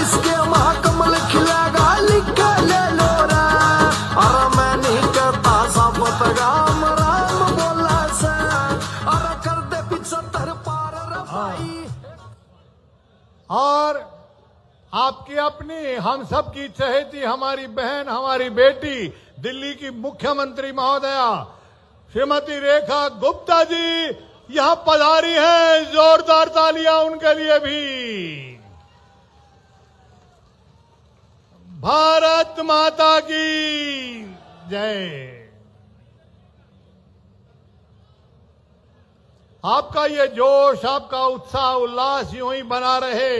जिसके महाकमल खिलेगा लिख ले लो रे। अरे मैं नहीं कहता साबत राम राम बोला से, अरे कर दे 75 पार रे भाई। और आपकी अपनी हम सब की चहेती हमारी बहन, हमारी बेटी, दिल्ली की मुख्यमंत्री महोदया श्रीमती रेखा गुप्ता जी यहां पधारी हैं। जोरदार तालियां उनके लिए भी। भारत माता की जय। आपका ये जोश, आपका उत्साह उल्लास यूं ही बना रहे,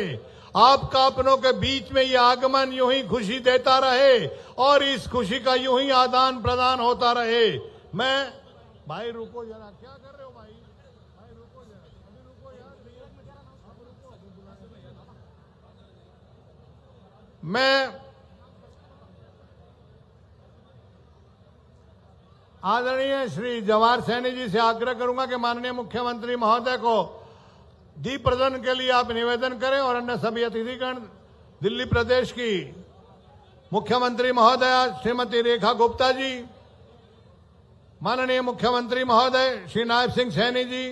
आपका अपनों के बीच में ये आगमन यूं ही खुशी देता रहे और इस खुशी का यूं ही आदान प्रदान होता रहे। मैं भाई रुको जरा, क्या कर रहे हो भाई? भाई रुको जरा, अभी रुको यार, अब रुको, मैं आदरणीय श्री जवाहर सैनी जी से आग्रह करूंगा कि माननीय मुख्यमंत्री महोदय को दीप प्रज्वलन के लिए आप निवेदन करें और अन्य सभी अतिथिगण दिल्ली प्रदेश की मुख्यमंत्री महोदया श्रीमती रेखा गुप्ता जी, माननीय मुख्यमंत्री महोदय श्री नायब सिंह सैनी जी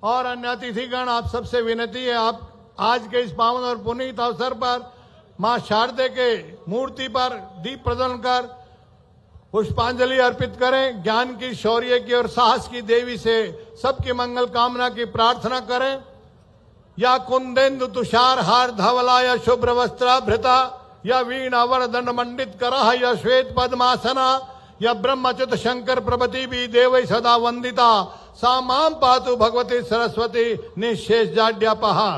और अन्य अतिथिगण, आप सबसे विनती है आप आज के इस पावन और पुनीत अवसर पर मां शारदे के मूर्ति पर दीप प्रज्वलन कर पुष्पांजलि अर्पित करें। ज्ञान की, शौर्य की और साहस की देवी से सबकी मंगल कामना की प्रार्थना करें। या कुंदेन्दु तुषार हार धवला या शुभ्र वस्त्राभृता या वीणा वरदंड मंडित करः या श्वेत पद्मासना या ब्रह्मचित शंकर प्रभृति भी देवै सदा वंदिता सा मां पातु भगवती सरस्वती निशेष जाड्यापहा।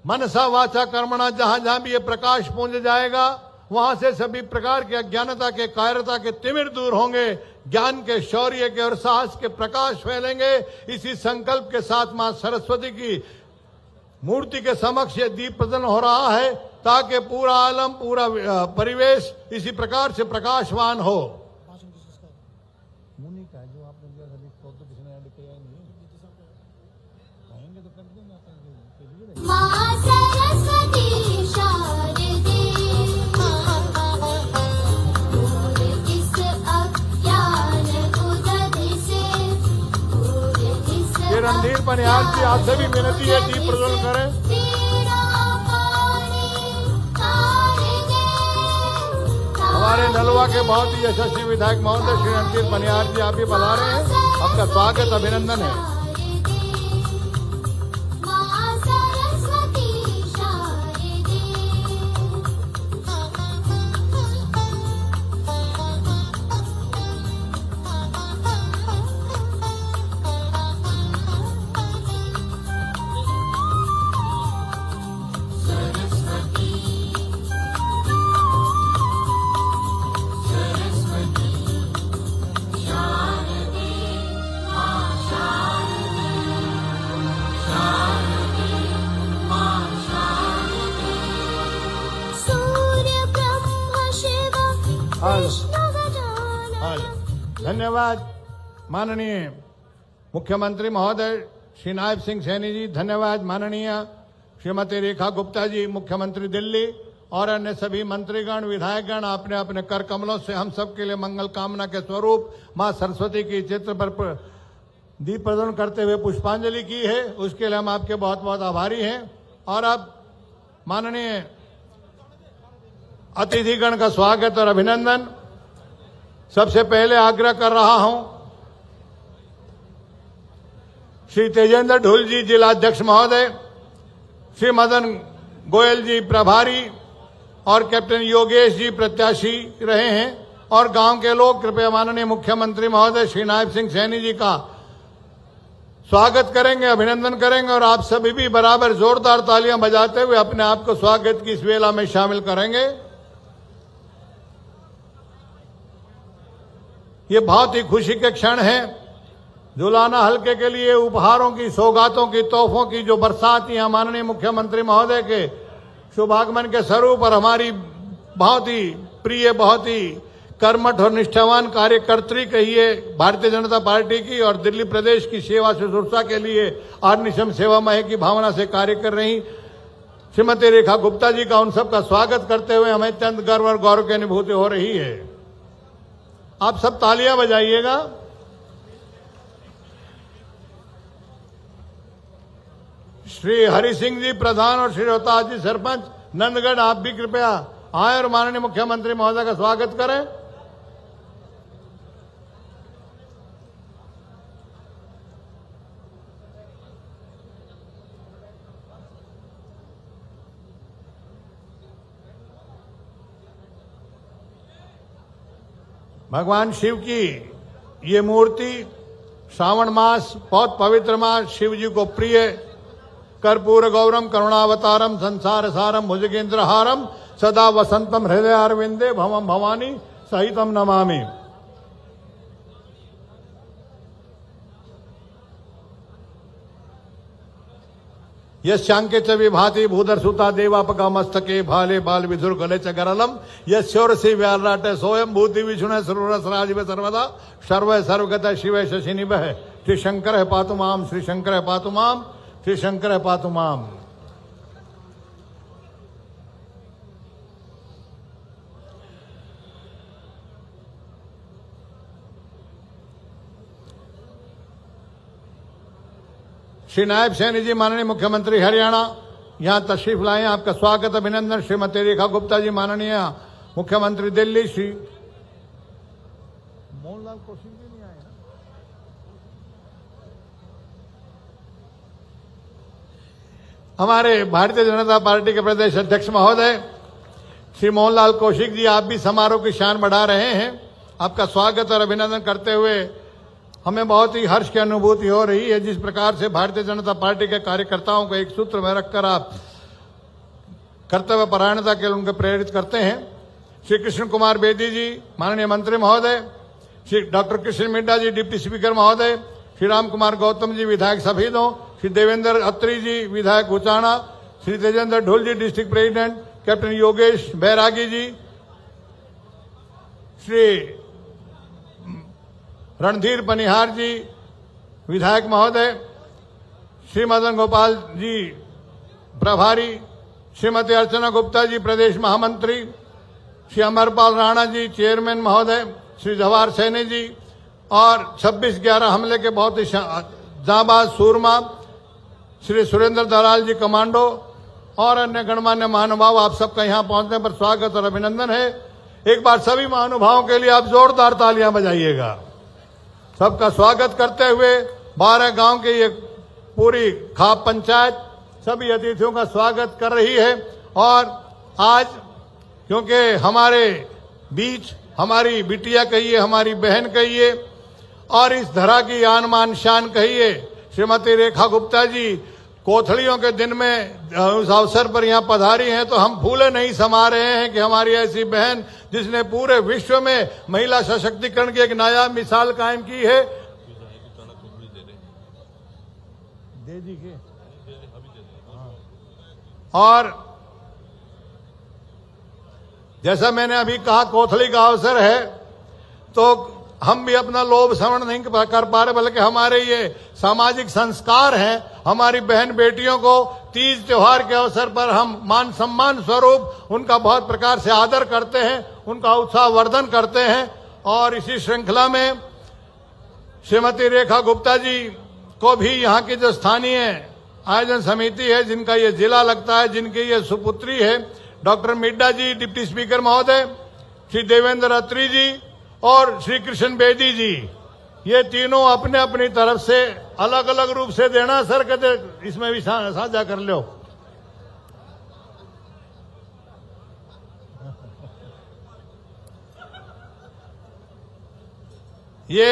मनसा वाचा कर्मणा, जहां जहां भी ये प्रकाश पुंज जाएगा वहां से सभी प्रकार की अज्ञानता के, कायरता के तिमिर दूर होंगे, ज्ञान के, शौर्य के और साहस के प्रकाश फैलेंगे। इसी संकल्प के साथ मां सरस्वती की मूर्ति के समक्ष ये दीप प्रज्वलन हो रहा है ताकि पूरा आलम, पूरा परिवेश इसी प्रकार से प्रकाशवान हो। मां सरस्वती शारदे रणधीर बनियाल जी, आपसे भी विनती है दीप प्रज्वलन करें। हमारे नलवा के बहुत ही यशस्वी विधायक महोदय श्री रणधीर बनियाल जी आप भी बुला रहे हैं, आपका स्वागत अभिनंदन है। धन्यवाद माननीय मुख्यमंत्री महोदय श्री नायब सिंह सैनी जी, धन्यवाद माननीय श्रीमती रेखा गुप्ता जी मुख्यमंत्री दिल्ली और अन्य सभी मंत्रीगण, विधायकगण, आपने अपने कर कमलों से हम सब के लिए मंगल कामना के स्वरूप मां सरस्वती की चित्र पर दीप प्रज्वलन करते हुए पुष्पांजलि की है, उसके लिए हम आपके बहुत बहुत आभारी हैं। और अब माननीय अतिथिगण का स्वागत और अभिनंदन। सबसे पहले आग्रह कर रहा हूं श्री तेजेंद्र ढुल जी जिलाध्यक्ष महोदय, श्री मदन गोयल जी प्रभारी और कैप्टन योगेश जी प्रत्याशी रहे हैं और गांव के लोग कृपया माननीय मुख्यमंत्री महोदय श्री नायब सिंह सैनी जी का स्वागत करेंगे, अभिनंदन करेंगे और आप सभी भी बराबर जोरदार तालियां बजाते हुए अपने आप को स्वागत की इस वेला में शामिल करेंगे। ये बहुत ही खुशी के क्षण हैं। जुलाना हल्के के लिए उपहारों की, सौगातों की, तोहफों की जो बरसात यहां माननीय मुख्यमंत्री महोदय के शुभागमन के स्वरूप और हमारी बहुत ही प्रिय, बहुत ही कर्मठ और निष्ठावान कार्यकर्त्री कहिए भारतीय जनता पार्टी की और दिल्ली प्रदेश की सेवा शुश्रूषा के लिए आर्निशम सेवामय की भावना से कार्य कर रही श्रीमती रेखा गुप्ता जी का उन सबका स्वागत करते हुए हमें अत्यंत गर्व और गौरव की अनुभूति हो रही है। आप सब तालियां बजाइएगा। श्री हरि सिंह जी प्रधान और श्री रोहतास जी सरपंच नंदगढ़, आप भी कृपया आए और माननीय मुख्यमंत्री महोदय का स्वागत करें। भगवान शिव की ये मूर्ति श्रावण मास बहुत पवित्र मास, शिव जी को प्रिय कर्पूर गौरम करुणावतारम संसार सारम भुजगेंद्रहारम सदा वसंतम हृदय अरविंदे भवम भवानी सहितम नमामि। यस्यांके च विभाति भूधर सुता देवापका मस्तके भाले बाल विधुर गले च गरलम यस्योरसी व्यालराटे सोयम भूति विष्णु सर्वरस राजीव सर्वदा सर्व सर्वगत शिव शशिनिभ। श्री शंकर है पातु माम, श्री शंकर है पातु माम, श्री शंकर है पातु माम। श्री नायब सैनी जी माननीय मुख्यमंत्री हरियाणा यहां तशरीफ लाए, आपका स्वागत अभिनंदन। श्रीमती रेखा गुप्ता जी माननीय मुख्यमंत्री दिल्ली, श्री मोहनलाल कौशिक जी नहीं आए ना। हमारे भारतीय जनता पार्टी के प्रदेश अध्यक्ष महोदय श्री मोहनलाल कौशिक जी, आप भी समारोह की शान बढ़ा रहे हैं। आपका स्वागत और अभिनंदन करते हुए हमें बहुत ही हर्ष की अनुभूति हो रही है। जिस प्रकार से भारतीय जनता पार्टी के कार्यकर्ताओं को एक सूत्र में रखकर आप कर्तव्य परायणता के लिए उनको प्रेरित करते हैं। श्री कृष्ण कुमार बेदी जी माननीय मंत्री महोदय, श्री डॉक्टर कृष्ण मिड्डा जी डिप्टी स्पीकर महोदय, श्री राम कुमार गौतम जी विधायक सफीदों, श्री देवेंद्र अत्री जी विधायक उचाना, श्री तेजेंद्र ढोल जी डिस्ट्रिक्ट प्रेसिडेंट, कैप्टन योगेश बैरागी जी, श्री रणधीर पनिहार जी विधायक महोदय, श्री मदन गोपाल जी प्रभारी, श्रीमती अर्चना गुप्ता जी प्रदेश महामंत्री, श्री अमरपाल राणा जी चेयरमैन महोदय, श्री जवाहर सैनी जी और 26/11 हमले के बहुत ही जांबाज सूरमा श्री सुरेंद्र दलाल जी कमांडो और अन्य गणमान्य महानुभाव, आप सबका यहाँ पहुंचने पर स्वागत और अभिनंदन है। एक बार सभी महानुभावों के लिए आप जोरदार तालियां बजाइएगा। सबका स्वागत करते हुए 12 गांव के ये पूरी खाप पंचायत सभी अतिथियों का स्वागत कर रही है। और आज क्योंकि हमारे बीच हमारी बिटिया कहिए, हमारी बहन कहिए और इस धरा की आन मान शान कहिए श्रीमती रेखा गुप्ता जी कोथलियों के दिन में उस अवसर पर यहाँ पधारी हैं, तो हम फूले नहीं समा रहे हैं कि हमारी ऐसी बहन जिसने पूरे विश्व में महिला सशक्तिकरण की एक नायाब मिसाल कायम की है। दे दी के और जैसा मैंने अभी कहा कोथली का अवसर है, तो हम भी अपना लोभ श्रवण नहीं कर पा रहे, बल्कि हमारे ये सामाजिक संस्कार हैं। हमारी बहन बेटियों को तीज त्योहार के अवसर पर हम मान सम्मान स्वरूप उनका बहुत प्रकार से आदर करते हैं, उनका उत्साहवर्धन करते हैं। और इसी श्रृंखला में श्रीमती रेखा गुप्ता जी को भी यहाँ की जो स्थानीय आयोजन समिति है, जिनका ये जिला लगता है, जिनकी ये सुपुत्री है, डॉक्टर मिड्डा जी डिप्टी स्पीकर महोदय, श्री देवेंद्र अत्री जी और श्री कृष्ण बेदी जी, ये तीनों अपने अपनी तरफ से अलग अलग रूप से देना सर कहते इसमें भी साझा कर लो। ये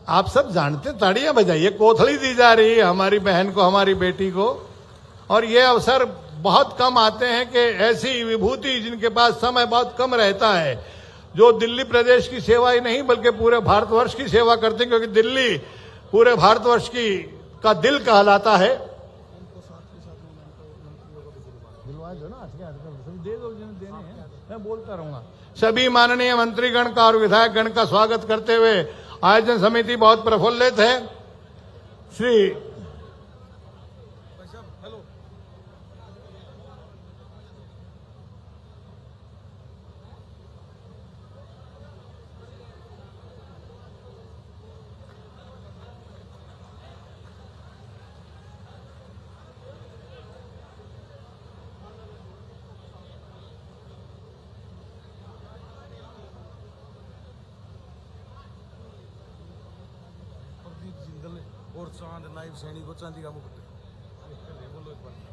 आप सब जानते, ताड़ियां बजाइए, कोथली दी जा रही है हमारी बहन को, हमारी बेटी को। और ये अवसर बहुत कम आते हैं कि ऐसी विभूति जिनके पास समय बहुत कम रहता है, जो दिल्ली प्रदेश की सेवा ही नहीं बल्कि पूरे भारतवर्ष की सेवा करते हैं, क्योंकि दिल्ली पूरे भारतवर्ष का दिल कहलाता है। मैं बोलता रहूंगा। सभी माननीय मंत्रीगण का और विधायकगण का स्वागत करते हुए आयोजन समिति बहुत प्रफुल्लित है। श्री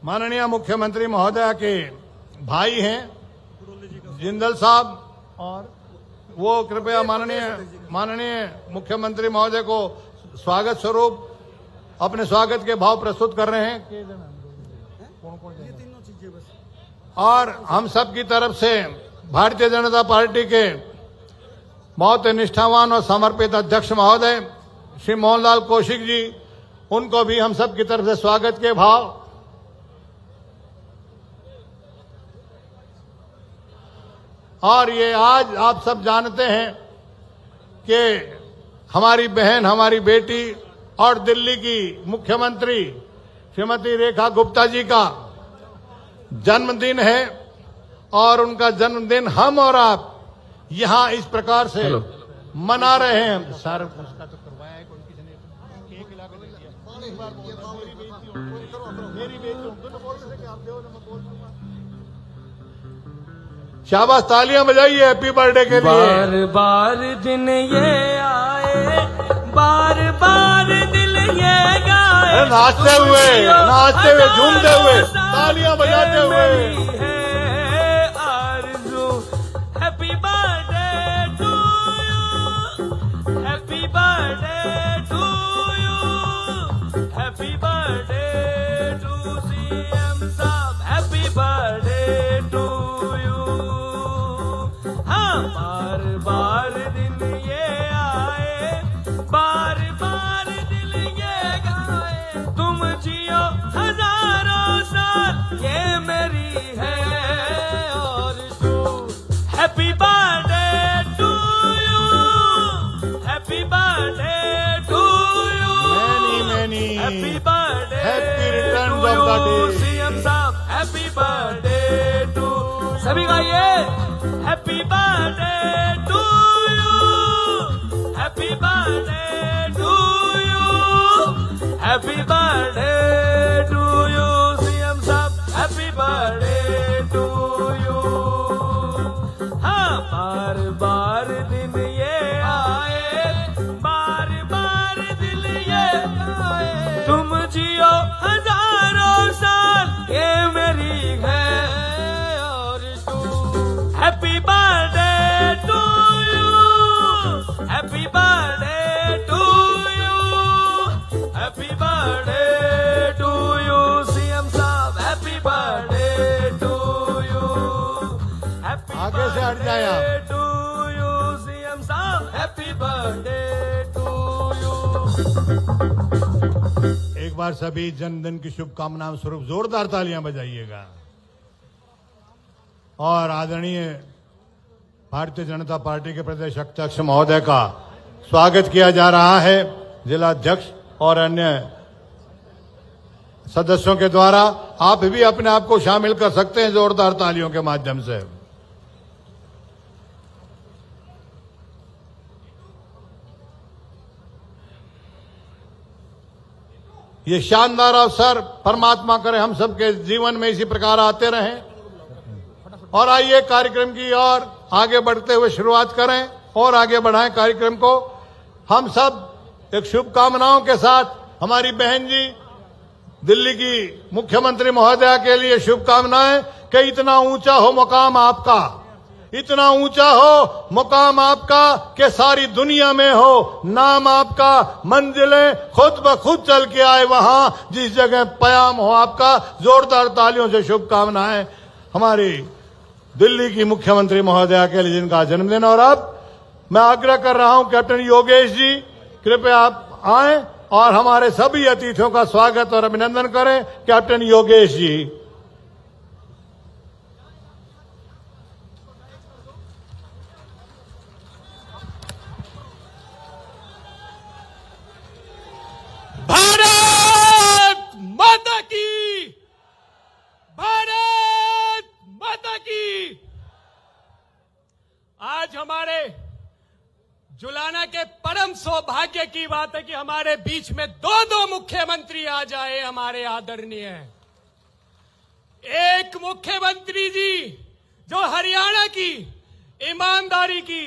माननीय मुख्यमंत्री महोदय के भाई हैं जिंदल साहब, और वो कृपया माननीय मुख्यमंत्री महोदय को स्वागत स्वरूप अपने स्वागत के भाव प्रस्तुत कर रहे हैं। और हम सब की तरफ से भारतीय जनता पार्टी के बहुत निष्ठावान और समर्पित अध्यक्ष महोदय श्री मोहनलाल कौशिक जी, उनको भी हम सब की तरफ से स्वागत के भाव। और ये आज आप सब जानते हैं कि हमारी बहन, हमारी बेटी और दिल्ली की मुख्यमंत्री श्रीमती रेखा गुप्ता जी का जन्मदिन है, और उनका जन्मदिन हम और आप यहां इस प्रकार से मना रहे हैं। सर उसका तो करवाया है, कोई किसी ने केक ला के दे दिया। एक बार मेरी बेटी आप दो, मैं बोल दूंगा। शाबाश, तालियां बजाइए हैप्पी बर्थडे के लिए। बार बार दिन ये आए, बार बार दिल ये गाए, नाचते हुए झूमते हुए तालियां बजाते हुए। आरज़ू happy birthday to you, happy birthday to you, happy birthday to CM साहब, हैप्पी बर्थडे टू यू। हाँ, बार बार दिन ये आए, बार बार दिल ये गाए, तुम जियो हजारों साल, ये मेरी है और तू। Happy birthday to you, happy birthday to you, many happy birthday, happy returns of the day. CM साहब हैप्पी बर्थडे टू, सभी गाइए happy birthday to you, happy birthday to you, happy birthday to you, CM साहब happy birthday to you. हाँ, बार बार दिन ये आए, बार बार दिल ये आए, तुम जियो हजारों साल, ये मेरी है और तू। Happy birthday to you, happy birthday to you, happy birthday to you, CM साहब happy birthday to you, happy आगे से हट जाए आप। बर्थडे टू यू, सीएम साहब हैप्पी बर्थडे टू यू। एक बार सभी जन्मदिन की शुभकामनाओं स्वरूप जोरदार तालियां बजाइएगा। और आदरणीय भारतीय जनता पार्टी के प्रदेश अध्यक्ष महोदय का स्वागत किया जा रहा है जिला अध्यक्ष और अन्य सदस्यों के द्वारा। आप भी अपने आप को शामिल कर सकते हैं जोरदार तालियों के माध्यम से। ये शानदार अवसर परमात्मा करे हम सबके जीवन में इसी प्रकार आते रहें। और आइए कार्यक्रम की ओर आगे बढ़ते हुए शुरुआत करें और आगे बढ़ाएं कार्यक्रम को। हम सब एक शुभकामनाओं के साथ हमारी बहन जी दिल्ली की मुख्यमंत्री महोदया के लिए शुभकामनाएं कि इतना ऊंचा हो मुकाम आपका, इतना ऊंचा हो मुकाम आपका कि सारी दुनिया में हो नाम आपका, मंजिलें खुद ब खुद चल के आए वहां जिस जगह पयाम हो आपका। जोरदार तालियों से शुभकामनाएं हमारी दिल्ली की मुख्यमंत्री महोदया के लिए जिनका जन्मदिन। और अब मैं आग्रह कर रहा हूं कैप्टन योगेश जी कृपया आप आएं और हमारे सभी अतिथियों का स्वागत और अभिनंदन करें। कैप्टन योगेश जी। भारत माता की, भारत माता की। आज हमारे जुलाना के परम सौभाग्य की बात है कि हमारे बीच में दो मुख्यमंत्री आ जाए हमारे आदरणीय। एक मुख्यमंत्री जी जो हरियाणा की ईमानदारी की,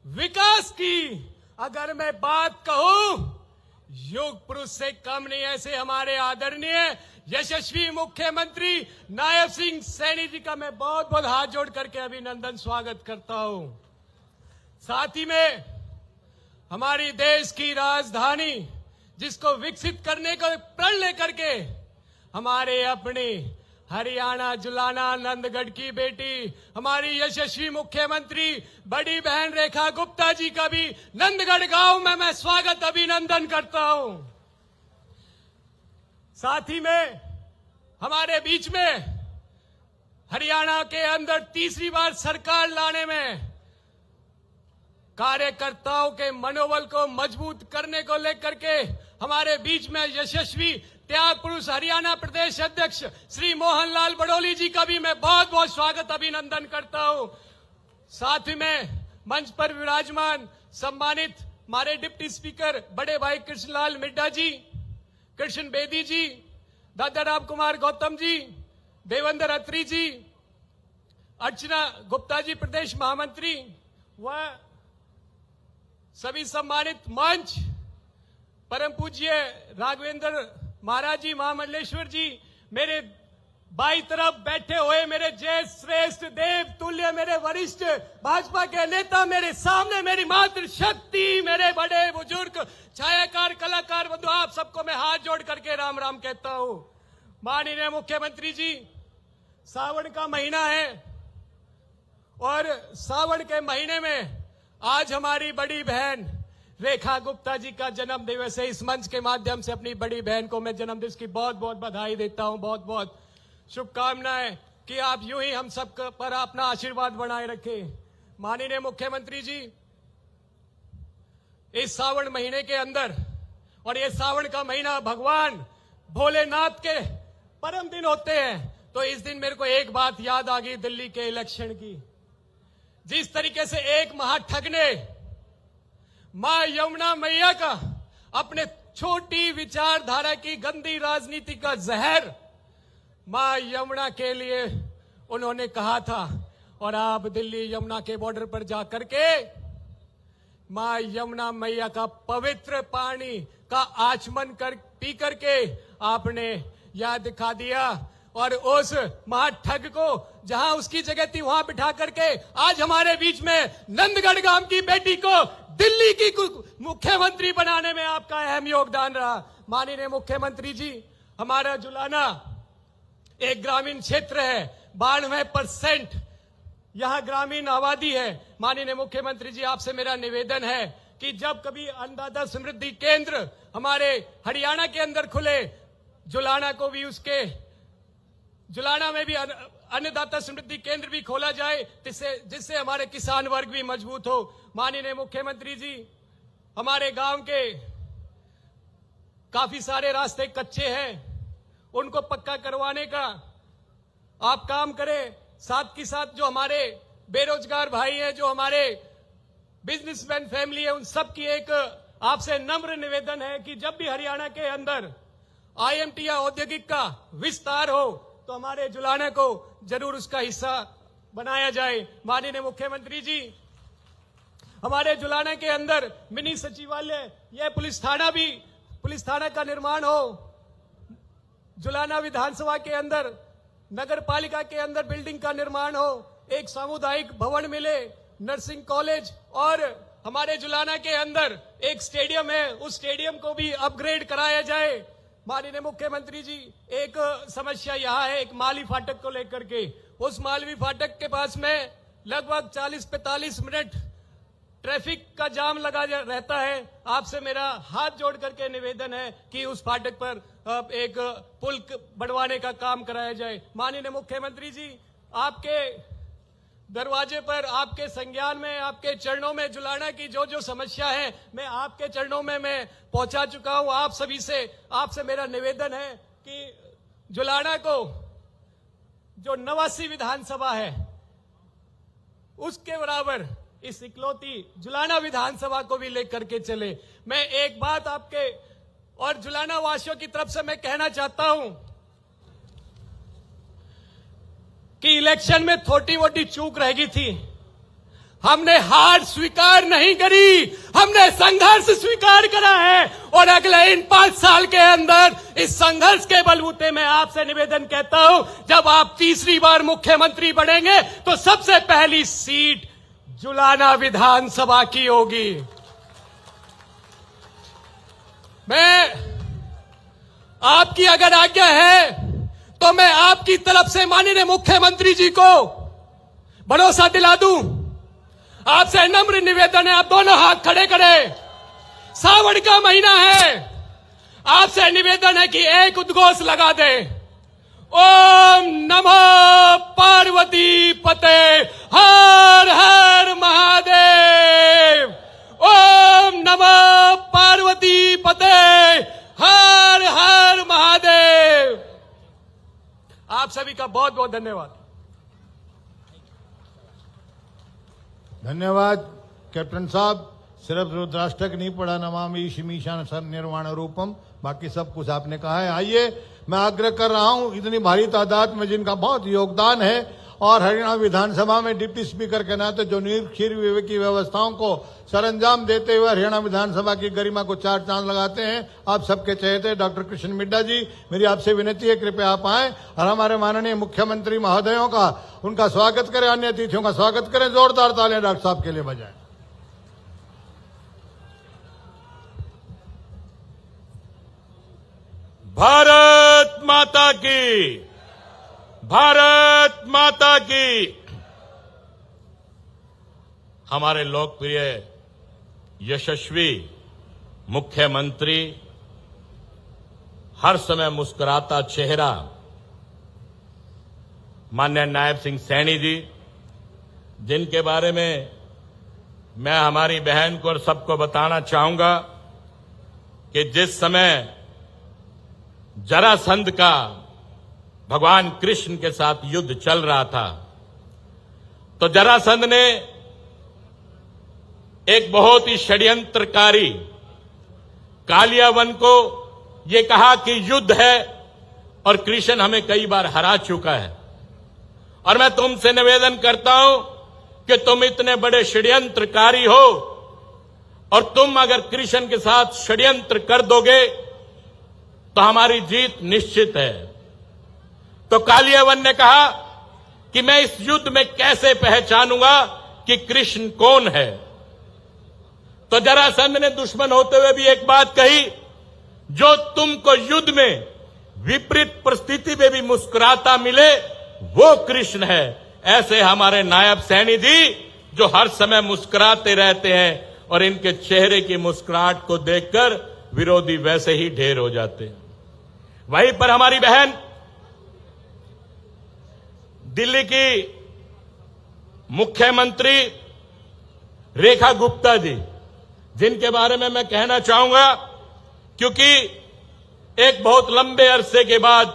विकास की अगर मैं बात कहूं, युग पुरुष से कम नहीं, ऐसे हमारे आदरणीय यशस्वी मुख्यमंत्री नायब सिंह सैनी जी का मैं बहुत बहुत हाथ जोड़ करके अभिनंदन स्वागत करता हूं। साथ ही में हमारी देश की राजधानी जिसको विकसित करने का प्रण लेकर के हमारे अपने हरियाणा जुलाना नंदगढ़ की बेटी हमारी यशस्वी मुख्यमंत्री बड़ी बहन रेखा गुप्ता जी का भी नंदगढ़ गांव में मैं स्वागत अभिनंदन करता हूं। साथ ही में हमारे बीच में हरियाणा के अंदर तीसरी बार सरकार लाने में कार्यकर्ताओं के मनोबल को मजबूत करने को लेकर के हमारे बीच में यशस्वी त्याग पुरुष हरियाणा प्रदेश अध्यक्ष श्री मोहनलाल बड़ोली जी का भी मैं बहुत बहुत स्वागत अभिनंदन करता हूं। साथ ही में मंच पर विराजमान सम्मानित हमारे डिप्टी स्पीकर बड़े भाई कृष्णलाल मिड्डा जी, कृष्ण बेदी जी, दादा राम कुमार गौतम जी, देवेंद्र अत्री जी, अर्चना गुप्ता जी प्रदेश महामंत्री व सभी सम्मानित मंच परम पूज्य राघवेंद्र महाराज जी, महामंडलेश्वर जी, मेरे बाई तरफ बैठे हुए मेरे जय श्रेष्ठ देव तुल्य मेरे वरिष्ठ भाजपा के नेता, मेरे सामने मेरी मातृशक्ति, मेरे बड़े बुजुर्ग छायाकार कलाकार बंधु, आप सबको मैं हाथ जोड़ करके राम राम कहता हूं। माननीय मुख्यमंत्री जी, सावन का महीना है और सावन के महीने में आज हमारी बड़ी बहन रेखा गुप्ता जी का जन्म दिवस है। इस मंच के माध्यम से अपनी बड़ी बहन को मैं जन्मदिवस की बहुत बहुत बधाई देता हूं, बहुत बहुत शुभकामनाएं कि आप यूं ही हम सब पर अपना आशीर्वाद बनाए रखें। माननीय मुख्यमंत्री जी, इस सावन महीने के अंदर और ये सावन का महीना भगवान भोलेनाथ के परम दिन होते हैं, तो इस दिन मेरे को एक बात याद आ गई दिल्ली के इलेक्शन की। जिस तरीके से एक महाठग ने मां यमुना मैया का अपने छोटी विचारधारा की गंदी राजनीति का जहर मां यमुना के लिए उन्होंने कहा था, और आप दिल्ली यमुना के बॉर्डर पर जाकर के मां यमुना मैया का पवित्र पानी का आचमन कर पी करके आपने यह दिखा दिया, और उस महाठग को जहां उसकी जगह थी वहां बिठा करके आज हमारे बीच में नंदगढ़ गांव की बेटी को दिल्ली की मुख्यमंत्री बनाने में आपका अहम योगदान रहा। माननीय मुख्यमंत्री जी, हमारा जुलाना एक ग्रामीण क्षेत्र है, 92% यहां ग्रामीण आबादी है। माननीय मुख्यमंत्री जी, आपसे मेरा निवेदन है कि जब कभी अन्नदाता समृद्धि केंद्र हमारे हरियाणा के अंदर खुले, जुलाना को भी उसके जुलाना में भी अन्नदाता समृद्धि केंद्र भी खोला जाए, जिससे हमारे किसान वर्ग भी मजबूत हो। माननीय मुख्यमंत्री जी, हमारे गांव के काफी सारे रास्ते कच्चे हैं, उनको पक्का करवाने का आप काम करें। साथ ही साथ जो हमारे बेरोजगार भाई हैं, जो हमारे बिजनेसमैन फैमिली है, उन सब की एक आपसे नम्र निवेदन है कि जब भी हरियाणा के अंदर IMT या औद्योगिक का विस्तार हो तो हमारे जुलाना को जरूर उसका हिस्सा बनाया जाए। माननीय मुख्यमंत्री जी, हमारे जुलाना के अंदर मिनी सचिवालय या पुलिस थाना का निर्माण हो, जुलाना विधानसभा के अंदर नगर पालिका के अंदर बिल्डिंग का निर्माण हो, एक सामुदायिक भवन मिले, नर्सिंग कॉलेज, और हमारे जुलाना के अंदर एक स्टेडियम है, उस स्टेडियम को भी अपग्रेड कराया जाए। माननीय मुख्यमंत्री जी, एक समस्या यहाँ है, एक माली फाटक को लेकर के, उस मालवी फाटक के पास में लगभग 40-45 मिनट ट्रैफिक का जाम लगा रहता है। आपसे मेरा हाथ जोड़ करके निवेदन है कि उस फाटक पर एक पुल बढ़वाने का काम कराया जाए। माननीय मुख्यमंत्री जी, आपके दरवाजे पर, आपके संज्ञान में, आपके चरणों में जुलाना की जो जो समस्या है, मैं आपके चरणों में मैं पहुंचा चुका हूं। आप सभी से, आपसे मेरा निवेदन है कि जुलाना को जो 89 विधानसभा है उसके बराबर इस इकलौती जुलाना विधानसभा को भी लेकर के चले। मैं एक बात आपके और जुलाना वासियों की तरफ से मैं कहना चाहता हूं कि इलेक्शन में छोटी मोटी चूक रह गई थी, हमने हार स्वीकार नहीं करी, हमने संघर्ष स्वीकार करा है और अगले इन 5 साल के अंदर इस संघर्ष के बलबूते में आपसे निवेदन कहता हूं, जब आप तीसरी बार मुख्यमंत्री बनेंगे तो सबसे पहली सीट जुलाना विधानसभा की होगी। मैं आपकी अगर आज्ञा है तो मैं आपकी तरफ से माननीय मुख्यमंत्री जी को भरोसा दिला दूं। आपसे नम्र निवेदन है, आप दोनों हाथ खड़े करें। सावन का महीना है, आपसे निवेदन है कि एक उद्घोष लगा दे, ओम नमो पार्वती पते हर हर महादेव। ओम नमो पार्वती पते हर हर महादेव। आप सभी का बहुत बहुत धन्यवाद। धन्यवाद कैप्टन साहब। सिर्फ रुद्राष्टक नहीं पढ़ा, नमामि शिमीशान सर निर्वाण रूपम, बाकी सब कुछ आपने कहा है। आइए, मैं आग्रह कर रहा हूं, इतनी भारी तादाद में जिनका बहुत योगदान है और हरियाणा विधानसभा में डिप्टी स्पीकर के नाते जो निरीक्षण की व्यवस्थाओं को सरंजाम देते हुए हरियाणा विधानसभा की गरिमा को 4 चांद लगाते हैं, आप सबके चहेते डॉक्टर कृष्ण मिड्डा जी, मेरी आपसे विनती है कृपया आप आएं और हमारे माननीय मुख्यमंत्री महोदयों का उनका स्वागत करें, अन्य अतिथियों का स्वागत करें। जोरदार तालियां डॉक्टर साहब के लिए बजाएं। भारत माता की, भारत माता की। हमारे लोकप्रिय यशस्वी मुख्यमंत्री, हर समय मुस्कुराता चेहरा माननीय नायब सिंह सैनी जी, जिनके बारे में मैं हमारी बहन को और सबको बताना चाहूंगा कि जिस समय जरासंध का भगवान कृष्ण के साथ युद्ध चल रहा था तो जरासंध ने एक बहुत ही षड्यंत्रकारी कालियावन को ये कहा कि युद्ध है और कृष्ण हमें कई बार हरा चुका है और मैं तुमसे निवेदन करता हूं कि तुम इतने बड़े षड्यंत्रकारी हो और तुम अगर कृष्ण के साथ षड्यंत्र कर दोगे तो हमारी जीत निश्चित है। तो कालियावन ने कहा कि मैं इस युद्ध में कैसे पहचानूंगा कि कृष्ण कौन है। तो जरासंध ने दुश्मन होते हुए भी एक बात कही, जो तुमको युद्ध में विपरीत परिस्थिति में भी मुस्कुराता मिले वो कृष्ण है। ऐसे हमारे नायब सैनी जी जो हर समय मुस्कुराते रहते हैं और इनके चेहरे की मुस्कुराहट को देखकर विरोधी वैसे ही ढेर हो जाते हैं। वहीं पर हमारी बहन दिल्ली की मुख्यमंत्री रेखा गुप्ता जी, जिनके बारे में मैं कहना चाहूंगा क्योंकि एक बहुत लंबे अरसे के बाद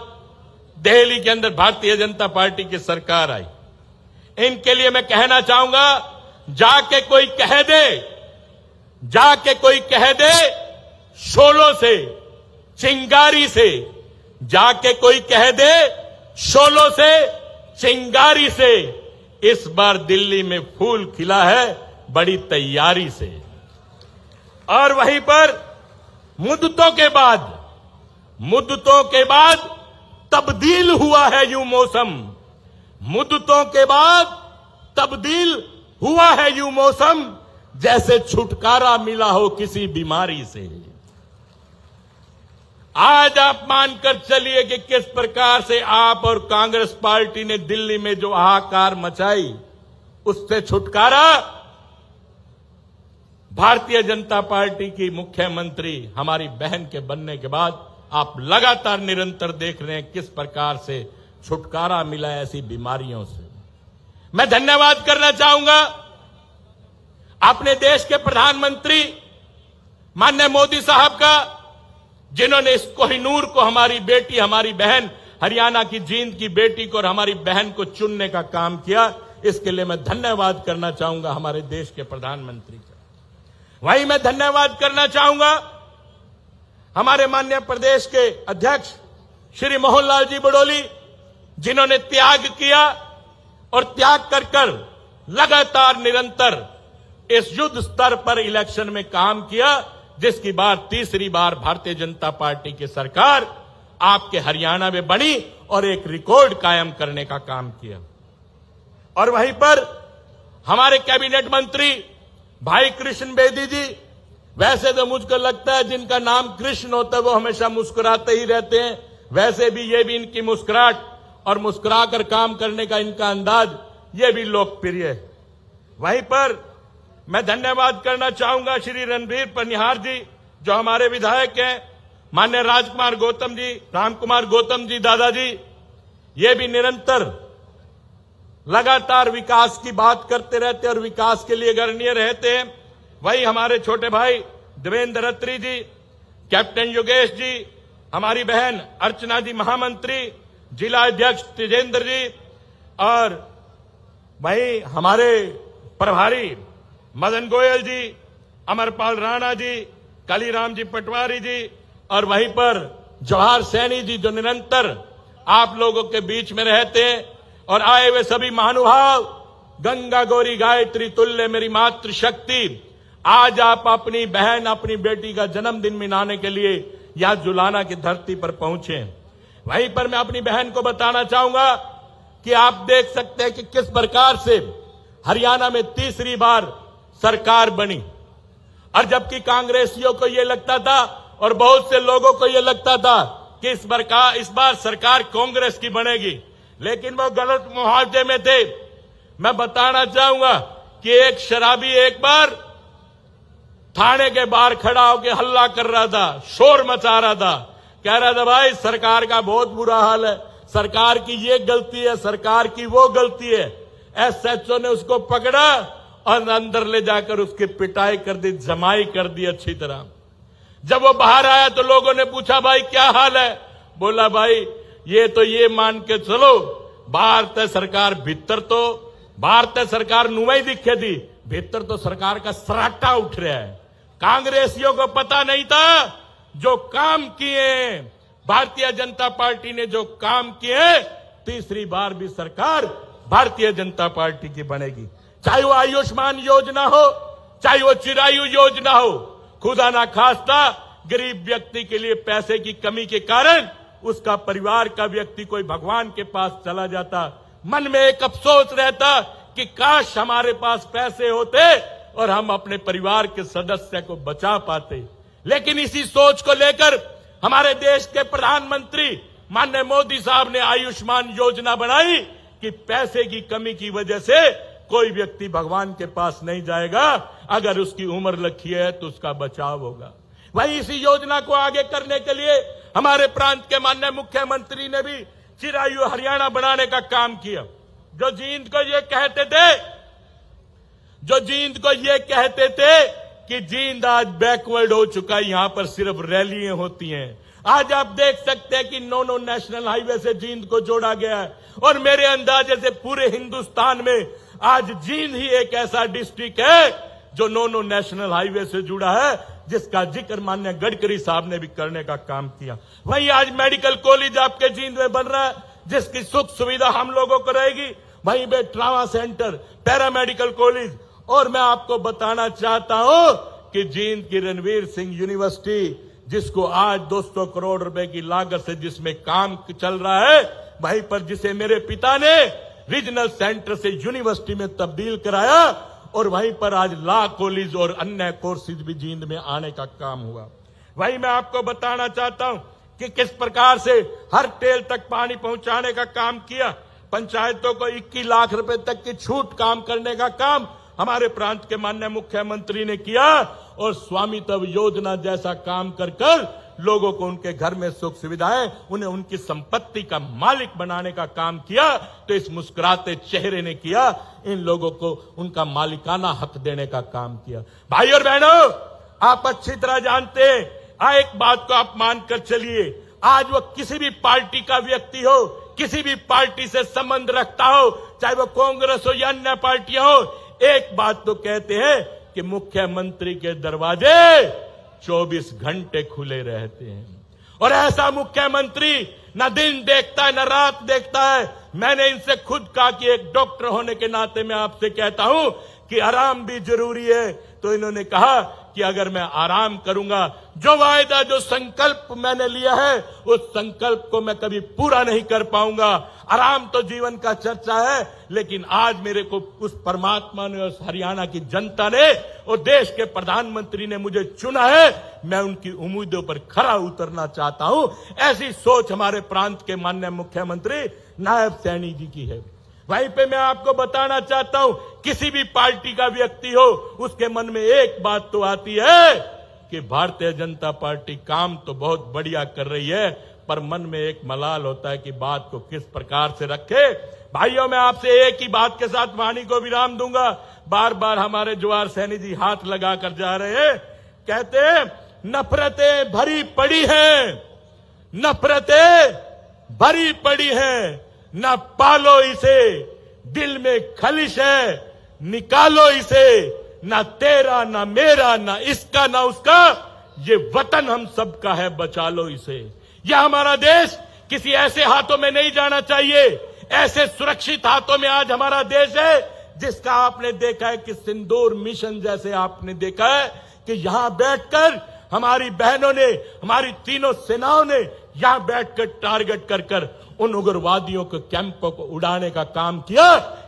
दिल्ली के अंदर भारतीय जनता पार्टी की सरकार आई, इनके लिए मैं कहना चाहूंगा, जाके कोई कह दे शोलों से, चिंगारी से, जाके कोई कह दे शोलों से, चिंगारी से, इस बार दिल्ली में फूल खिला है बड़ी तैयारी से। और वहीं पर मुद्दतों के बाद तब्दील हुआ है यूं मौसम, मुद्दतों के बाद तब्दील हुआ है यूं मौसम, जैसे छुटकारा मिला हो किसी बीमारी से। आज आप मानकर चलिए कि किस प्रकार से आप और कांग्रेस पार्टी ने दिल्ली में जो हाहाकार मचाई उससे छुटकारा भारतीय जनता पार्टी की मुख्यमंत्री हमारी बहन के बनने के बाद आप लगातार निरंतर देख रहे हैं किस प्रकार से छुटकारा मिला ऐसी बीमारियों से। मैं धन्यवाद करना चाहूंगा अपने देश के प्रधानमंत्री माननीय मोदी साहब का, जिन्होंने इस कोहिनूर को हमारी बेटी, हमारी बहन, हरियाणा की जींद की बेटी को और हमारी बहन को चुनने का काम किया। इसके लिए मैं धन्यवाद करना चाहूंगा हमारे देश के प्रधानमंत्री का। वहीं मैं धन्यवाद करना चाहूंगा हमारे माननीय प्रदेश के अध्यक्ष श्री मोहन लाल जी बड़ोली, जिन्होंने त्याग किया और त्याग कर लगातार निरंतर इस युद्ध स्तर पर इलेक्शन में काम किया, जिसकी बार तीसरी बार भारतीय जनता पार्टी की सरकार आपके हरियाणा में बनी और एक रिकॉर्ड कायम करने का काम किया। और वहीं पर हमारे कैबिनेट मंत्री भाई कृष्ण बेदी जी, वैसे तो मुझको लगता है जिनका नाम कृष्ण होता है वो हमेशा मुस्कुराते ही रहते हैं, वैसे भी ये भी इनकी मुस्कुराहट और मुस्कुराकर काम करने का इनका अंदाज ये भी लोकप्रिय है। वहीं पर मैं धन्यवाद करना चाहूंगा श्री रणबीर पनिहार जी, जो हमारे विधायक हैं, माननीय राजकुमार गौतम जी, रामकुमार गौतम जी दादाजी, ये भी निरंतर लगातार विकास की बात करते रहते हैं और विकास के लिए गणनीय रहते हैं। वही हमारे छोटे भाई देवेंद्र अत्री जी, कैप्टन योगेश जी, हमारी बहन अर्चना जी महामंत्री, जिला अध्यक्ष तेजेंद्र जी, और वही हमारे प्रभारी मदन गोयल जी, अमरपाल राणा जी, कालीराम जी पटवारी जी, और वहीं पर जवाहर सैनी जी, जो निरंतर आप लोगों के बीच में रहते हैं। और आए हुए सभी महानुभाव, गंगा गौरी गायत्री तुल्य मेरी मातृशक्ति, आज आप अपनी बहन अपनी बेटी का जन्मदिन मनाने के लिए यहां जुलाना की धरती पर पहुंचे। वहीं पर मैं अपनी बहन को बताना चाहूंगा कि आप देख सकते हैं कि किस प्रकार से हरियाणा में तीसरी बार सरकार बनी, और जबकि कांग्रेसियों को यह लगता था और बहुत से लोगों को यह लगता था कि इस बार सरकार कांग्रेस की बनेगी, लेकिन वो गलत मुहावजे में थे। मैं बताना चाहूंगा कि एक शराबी एक बार थाने के बाहर खड़ा होकर हल्ला कर रहा था, शोर मचा रहा था, कह रहा था भाई सरकार का बहुत बुरा हाल है, सरकार की ये गलती है, सरकार की वो गलती है। एसएचओ ने उसको पकड़ा और अंदर ले जाकर उसकी पिटाई कर दी, जमाई कर दी अच्छी तरह। जब वो बाहर आया तो लोगों ने पूछा भाई क्या हाल है, बोला भाई ये मान के चलो बाहर ते सरकार भीतर तो बाहर ते सरकार नुमाई दिखे थी, भीतर तो सरकार का सराटा उठ रहा है। कांग्रेसियों को पता नहीं था जो काम किए भारतीय जनता पार्टी ने, जो काम किए, तीसरी बार भी सरकार भारतीय जनता पार्टी की बनेगी। चाहे वो आयुष्मान योजना हो, चाहे वो चिरायु योजना हो, खुदा ना खास्ता गरीब व्यक्ति के लिए पैसे की कमी के कारण उसका परिवार का व्यक्ति कोई भगवान के पास चला जाता, मन में एक अफसोस रहता कि काश हमारे पास पैसे होते और हम अपने परिवार के सदस्य को बचा पाते। लेकिन इसी सोच को लेकर हमारे देश के प्रधानमंत्री माननीय मोदी साहब ने आयुष्मान योजना बनाई कि पैसे की कमी की वजह से कोई व्यक्ति भगवान के पास नहीं जाएगा, अगर उसकी उम्र लखी है तो उसका बचाव होगा। वहीं इसी योजना को आगे करने के लिए हमारे प्रांत के माननीय मुख्यमंत्री ने भी चिरायु हरियाणा बनाने का काम किया। जो जींद को ये कहते थे कि जींद आज बैकवर्ड हो चुका है, यहां पर सिर्फ रैलियां होती हैं। आज आप देख सकते हैं कि 9 नेशनल हाईवे से जींद को जोड़ा गया है, और मेरे अंदाजे से पूरे हिंदुस्तान में आज जींद ही एक ऐसा डिस्ट्रिक्ट है जो 9 नेशनल हाईवे से जुड़ा है, जिसका जिक्र माननीय गडकरी साहब ने भी करने का काम किया। वहीं आज मेडिकल कॉलेज आपके जींद में बन रहा है, जिसकी सुख सुविधा हम लोगों को रहेगी। वहीं पे ट्रामा सेंटर, पैरामेडिकल कॉलेज, और मैं आपको बताना चाहता हूं कि जींद की रणवीर सिंह यूनिवर्सिटी, जिसको आज 200 करोड़ रुपए की लागत से जिसमें काम चल रहा है, वहीं पर जिसे मेरे पिता ने रीजनल सेंटर से यूनिवर्सिटी में तब्दील कराया, और वहीं पर आज लॉ कॉलेज और अन्य कोर्सेज भी जींद में आने का काम हुआ। वहीं मैं आपको बताना चाहता हूं कि किस प्रकार से हर टेल तक पानी पहुंचाने का काम किया। पंचायतों को 21 लाख रुपए तक की छूट काम करने का काम हमारे प्रांत के माननीय मुख्यमंत्री ने किया, और स्वामित्व योजना जैसा काम कर कर लोगों को उनके घर में सुख सुविधाएं, उन्हें उनकी संपत्ति का मालिक बनाने का काम किया। तो इस मुस्कुराते चेहरे ने किया, इन लोगों को उनका मालिकाना हक देने का काम किया। भाई और बहनों, आप अच्छी तरह जानते हैं, एक बात को आप मानकर चलिए, आज वो किसी भी पार्टी का व्यक्ति हो, किसी भी पार्टी से संबंध रखता हो, चाहे वो कांग्रेस हो या अन्य पार्टियां हो, एक बात तो कहते हैं कि मुख्यमंत्री के दरवाजे 24 घंटे खुले रहते हैं। और ऐसा मुख्यमंत्री न दिन देखता है न रात देखता है। मैंने इनसे खुद कहा कि एक डॉक्टर होने के नाते मैं आपसे कहता हूं कि आराम भी जरूरी है, तो इन्होंने कहा कि अगर मैं आराम करूंगा, जो वायदा जो संकल्प मैंने लिया है उस संकल्प को मैं कभी पूरा नहीं कर पाऊंगा। आराम तो जीवन का चर्चा है, लेकिन आज मेरे को उस परमात्मा ने, उस हरियाणा की जनता ने और देश के प्रधानमंत्री ने मुझे चुना है, मैं उनकी उम्मीदों पर खरा उतरना चाहता हूं। ऐसी सोच हमारे प्रांत के माननीय मुख्यमंत्री नायब सैनी जी की है। वहीं पे मैं आपको बताना चाहता हूं, किसी भी पार्टी का व्यक्ति हो, उसके मन में एक बात तो आती है कि भारतीय जनता पार्टी काम तो बहुत बढ़िया कर रही है, पर मन में एक मलाल होता है कि बात को किस प्रकार से रखे। भाइयों, मैं आपसे एक ही बात के साथ वाणी को विराम दूंगा। बार बार हमारे जवाहर सैनी जी हाथ लगाकर जा रहे हैं, कहते हैं नफरतें भरी पड़ी हैं, नफरतें भरी पड़ी हैं, न पालो इसे, दिल में खलिश है, निकालो इसे, न तेरा न मेरा न इसका न उसका, ये वतन हम सबका है, बचा लो इसे। यह हमारा देश किसी ऐसे हाथों में नहीं जाना चाहिए। ऐसे सुरक्षित हाथों में आज हमारा देश है जिसका आपने देखा है कि सिंदूर मिशन जैसे आपने देखा है कि यहां बैठकर हमारी बहनों ने, हमारी तीनों सेनाओं ने यहां बैठकर टारगेट कर उन उग्रवादियों के कैंपों को उड़ाने का काम किया।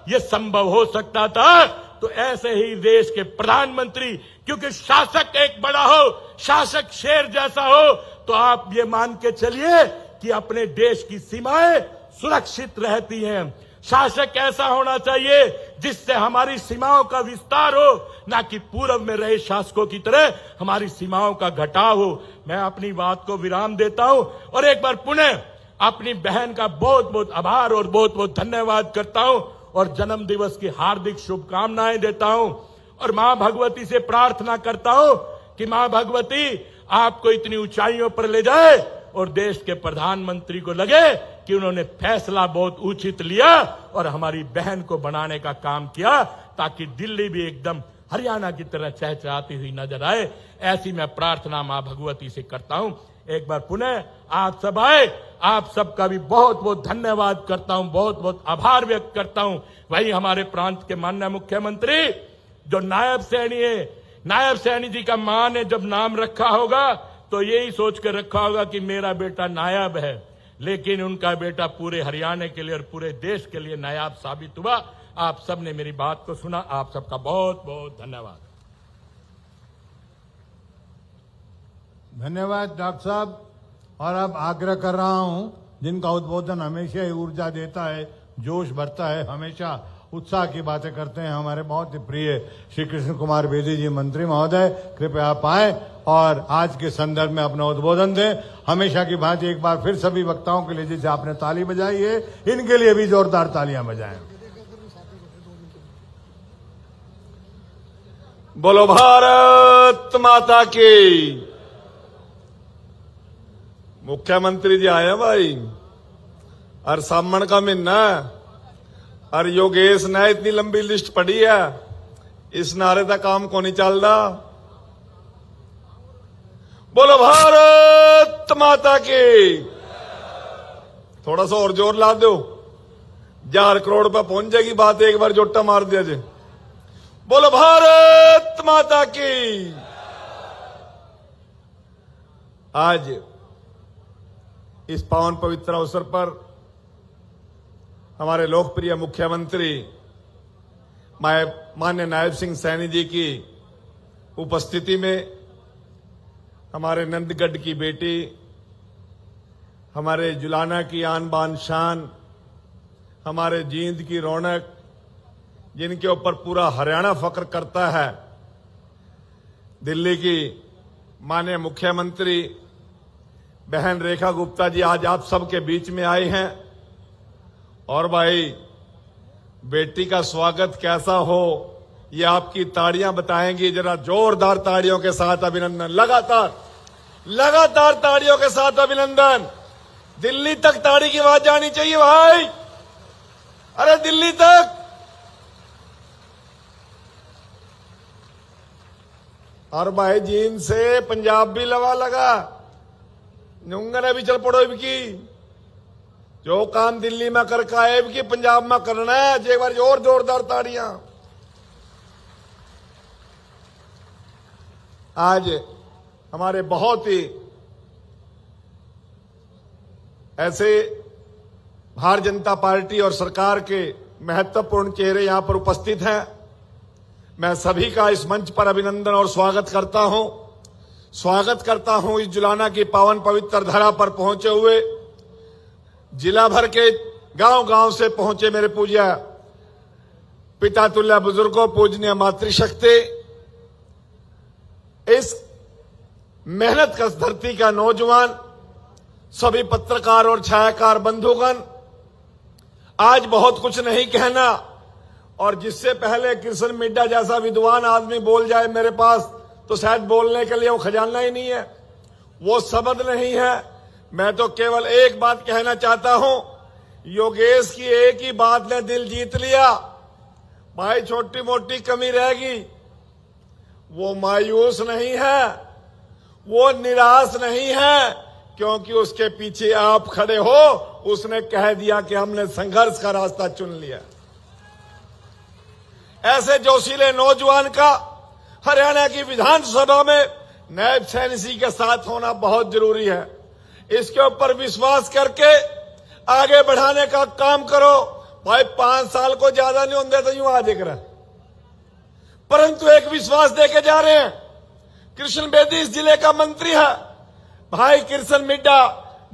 यह संभव हो सकता था तो ऐसे ही देश के प्रधानमंत्री, क्योंकि शासक एक बड़ा हो, शासक शेर जैसा हो, तो आप ये मान के चलिए कि अपने देश की सीमाएं सुरक्षित रहती हैं। शासक ऐसा होना चाहिए जिससे हमारी सीमाओं का विस्तार हो, ना कि पूर्व में रहे शासकों की तरह हमारी सीमाओं का घटाव हो। मैं अपनी बात को विराम देता हूं और एक बार पुनः अपनी बहन का बहुत बहुत आभार और बहुत बहुत धन्यवाद करता हूं और जन्म दिवस की हार्दिक शुभकामनाएं देता हूं और मां भगवती से प्रार्थना करता हूं कि मां भगवती आपको इतनी ऊंचाइयों पर ले जाए और देश के प्रधानमंत्री को लगे कि उन्होंने फैसला बहुत उचित लिया और हमारी बहन को बनाने का काम किया, ताकि दिल्ली भी एकदम हरियाणा की तरह चहचहाती हुई नजर आए। ऐसी मैं प्रार्थना मां भगवती से करता हूं। एक बार पुनः आप सब आए, आप सबका भी बहुत बहुत धन्यवाद करता हूं, बहुत बहुत आभार व्यक्त करता हूं। वही हमारे प्रांत के माननीय मुख्यमंत्री जो नायब सैनी है, नायब सैनी जी का मां ने जब नाम रखा होगा तो यही सोच कर रखा होगा कि मेरा बेटा नायब है, लेकिन उनका बेटा पूरे हरियाणा के लिए और पूरे देश के लिए नायब साबित हुआ। आप सबने मेरी बात को सुना, आप सबका बहुत बहुत धन्यवाद। धन्यवाद डॉक्टर साहब। और अब आग्रह कर रहा हूं, जिनका उद्बोधन हमेशा ही ऊर्जा देता है, जोश भरता है, हमेशा उत्साह की बातें करते हैं, हमारे बहुत ही प्रिय श्री कृष्ण कुमार बेदी जी मंत्री महोदय, कृपया आप आए और आज के संदर्भ में अपना उद्बोधन दें। हमेशा की भांति एक बार फिर सभी वक्ताओं के लिए जैसे आपने ताली बजाई है, इनके लिए भी जोरदार तालियां बजाएं। बोलो भारत माता की। मुख्यमंत्री जी आए भाई, और सामण का महीना, और योगेश ने इतनी लंबी लिस्ट पड़ी है, इस नारे का काम को नहीं चल रहा। बोलो भारत माता की। थोड़ा सा और जोर ला दो, 4 करोड़ पे पहुंच जाएगी बात, एक बार जोटा मार दिया जाए। बोलो भारत माता की। आज इस पावन पवित्र अवसर पर हमारे लोकप्रिय मुख्यमंत्री माननीय नायब सिंह सैनी जी की उपस्थिति में हमारे नंदगढ़ की बेटी, हमारे जुलाना की आन बान शान, हमारे जींद की रौनक, जिनके ऊपर पूरा हरियाणा फख्र करता है, दिल्ली की माननीय मुख्यमंत्री बहन रेखा गुप्ता जी आज आप सबके बीच में आई हैं। और भाई, बेटी का स्वागत कैसा हो ये आपकी ताड़ियां बताएंगी। जरा जोरदार ताड़ियों के साथ अभिनंदन, लगातार ताड़ियों के साथ अभिनंदन। दिल्ली तक ताड़ी की आवाज जानी चाहिए भाई, अरे दिल्ली तक। और भाई, जीन से पंजाब भी लवा लगा, नुंगने भी चल पड़ो की। जो काम दिल्ली में करके आए की पंजाब में करना है। एक बार और जोरदार ताड़ियां। आज हमारे बहुत ही ऐसे भारतीय जनता पार्टी और सरकार के महत्वपूर्ण चेहरे यहां पर उपस्थित हैं। मैं सभी का इस मंच पर अभिनंदन और स्वागत करता हूं इस जुलाना की पावन पवित्र धरा पर पहुंचे हुए जिला भर के गांव-गांव से पहुंचे मेरे पूज्य पिता तुल्य बुजुर्गों, पूजनीय मातृशक्ति, इस मेहनत कश धरती का नौजवान, सभी पत्रकार और छायाकार बंधुगण, आज बहुत कुछ नहीं कहना और जिससे पहले कृष्ण मिड्डा जैसा विद्वान आदमी बोल जाए मेरे पास तो शायद बोलने के लिए वो खजाना ही नहीं है, वो शब्द नहीं है। मैं तो केवल एक बात कहना चाहता हूं, योगेश की एक ही बात ने दिल जीत लिया। भाई छोटी मोटी कमी रहेगी, वो मायूस नहीं है, वो निराश नहीं है, क्योंकि उसके पीछे आप खड़े हो। उसने कह दिया कि हमने संघर्ष का रास्ता चुन लिया। ऐसे जोशीले नौजवान का हरियाणा की विधानसभा में नायब सैनिक के साथ होना बहुत जरूरी है। इसके ऊपर विश्वास करके आगे बढ़ाने का काम करो। भाई 5 साल को ज्यादा नहीं होने तो यूं आ दिख रहा, परंतु एक विश्वास देके जा रहे हैं। कृष्ण बेदी इस जिले का मंत्री है, भाई कृष्ण मिड्डा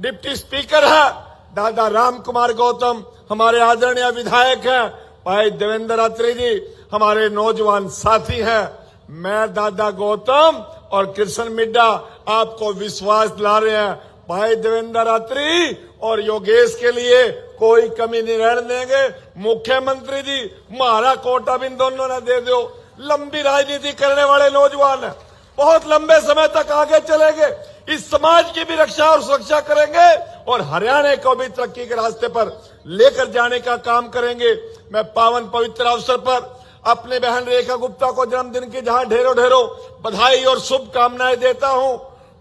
डिप्टी स्पीकर है, दादा राम कुमार गौतम हमारे आदरणीय विधायक हैं, भाई देवेंद्र अत्री जी हमारे नौजवान साथी हैं। मैं दादा गौतम और कृष्ण मिड्डा आपको विश्वास दिला रहे हैं, भाई देवेंद्र अत्री और योगेश के लिए कोई कमी नहीं रहने देंगे। मुख्यमंत्री जी हमारा कोटा भी दोनों ने दे दो। लंबी राजनीति करने वाले नौजवान है, बहुत लंबे समय तक आगे चलेंगे, इस समाज की भी रक्षा और सुरक्षा करेंगे और हरियाणा को भी तरक्की के रास्ते पर लेकर जाने का काम करेंगे। मैं पावन पवित्र अवसर पर अपने बहन रेखा गुप्ता को जन्मदिन की जहां ढेरों ढेरों बधाई और शुभकामनाएं देता हूं,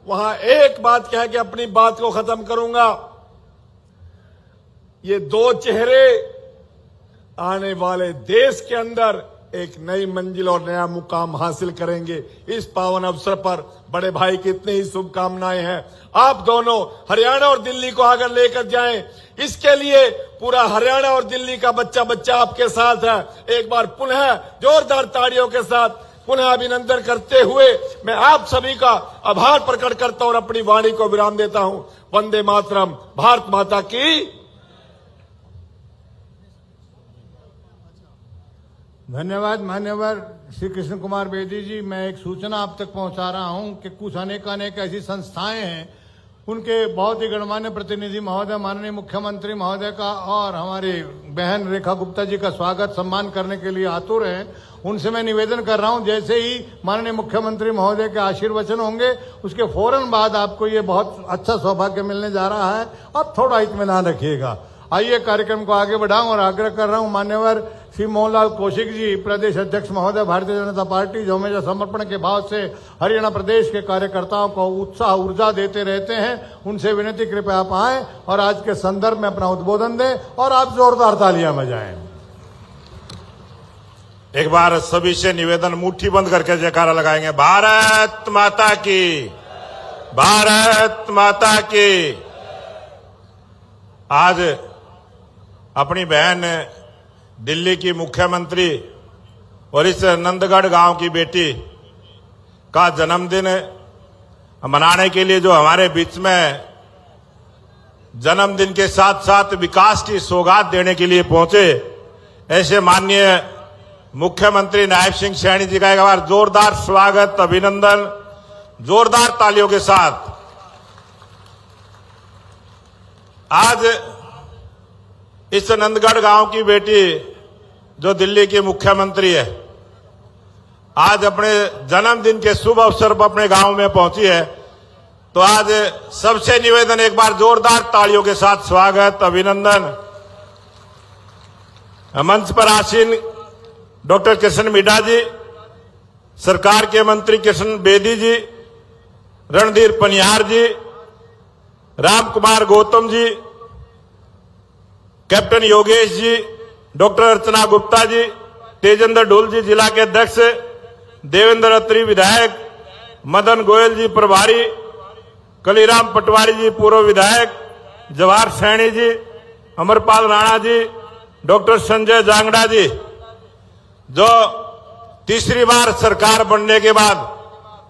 वहां एक बात कह के अपनी बात को खत्म करूंगा। ये 2 चेहरे आने वाले देश के अंदर एक नई मंजिल और नया मुकाम हासिल करेंगे। इस पावन अवसर पर बड़े भाई की इतनी ही शुभकामनाएं हैं। आप दोनों हरियाणा और दिल्ली को आगे लेकर जाएं, इसके लिए पूरा हरियाणा और दिल्ली का बच्चा बच्चा आपके साथ है। एक बार पुनः जोरदार तालियों के साथ पुनः अभिनंदन करते हुए मैं आप सभी का आभार प्रकट करता हूं और अपनी वाणी को विराम देता हूं। वंदे मातरम, भारत माता की। धन्यवाद मान्यवर श्री कृष्ण कुमार बेदी जी। मैं एक सूचना आप तक पहुंचा रहा हूं कि कुछ अनेक ऐसी संस्थाएं हैं, उनके बहुत ही गणमान्य प्रतिनिधि महोदय, माननीय मुख्यमंत्री महोदय का और हमारी बहन रेखा गुप्ता जी का स्वागत सम्मान करने के लिए आतुर हैं। उनसे मैं निवेदन कर रहा हूं, जैसे ही माननीय मुख्यमंत्री महोदय के आशीर्वचन होंगे उसके फौरन बाद आपको ये बहुत अच्छा सौभाग्य मिलने जा रहा है। आप थोड़ा इत्मीनान रखिएगा। आइए कार्यक्रम को आगे बढ़ाऊं और आग्रह कर रहा हूं मान्यवर श्री मोहनलाल कौशिक जी, प्रदेश अध्यक्ष महोदय भारतीय जनता पार्टी, जो हमेशा समर्पण के भाव से हरियाणा प्रदेश के कार्यकर्ताओं को उत्साह ऊर्जा देते रहते हैं, उनसे विनती कृपया आप आएं और आज के संदर्भ में अपना उद्बोधन दें और आप जोरदार तालियां बजाएं। एक बार सभी से निवेदन, मुट्ठी बंद करके जयकारा लगाएंगे। भारत माता की, भारत माता की। आज अपनी बहन दिल्ली की मुख्यमंत्री और इस नंदगढ़ गांव की बेटी का जन्मदिन मनाने के लिए जो हमारे बीच में जन्मदिन के साथ साथ विकास की सौगात देने के लिए पहुंचे, ऐसे माननीय मुख्यमंत्री नायब सिंह सैनी जी का एक बार जोरदार स्वागत, अभिनंदन, जोरदार तालियों के साथ। आज इस नंदगढ़ गांव की बेटी जो दिल्ली की मुख्यमंत्री है, आज अपने जन्मदिन के शुभ अवसर पर अपने गांव में पहुंची है, तो आज सबसे निवेदन, एक बार जोरदार तालियों के साथ स्वागत, अभिनंदन। मंच पर आसीन डॉक्टर कृष्ण मिड्डा जी, सरकार के मंत्री कृष्ण बेदी जी, रणधीर पनिहार जी, राम कुमार गौतम जी, कैप्टन योगेश जी, डॉक्टर अर्चना गुप्ता जी, तेजेंद्र ढोल जी जिला के अध्यक्ष, देवेंद्र अत्री विधायक, मदन गोयल जी प्रभारी, कलीराम पटवारी जी पूर्व विधायक, जवाहर सैनी जी, अमरपाल राणा जी, डॉक्टर संजय जांगड़ा जी, जो तीसरी बार सरकार बनने के बाद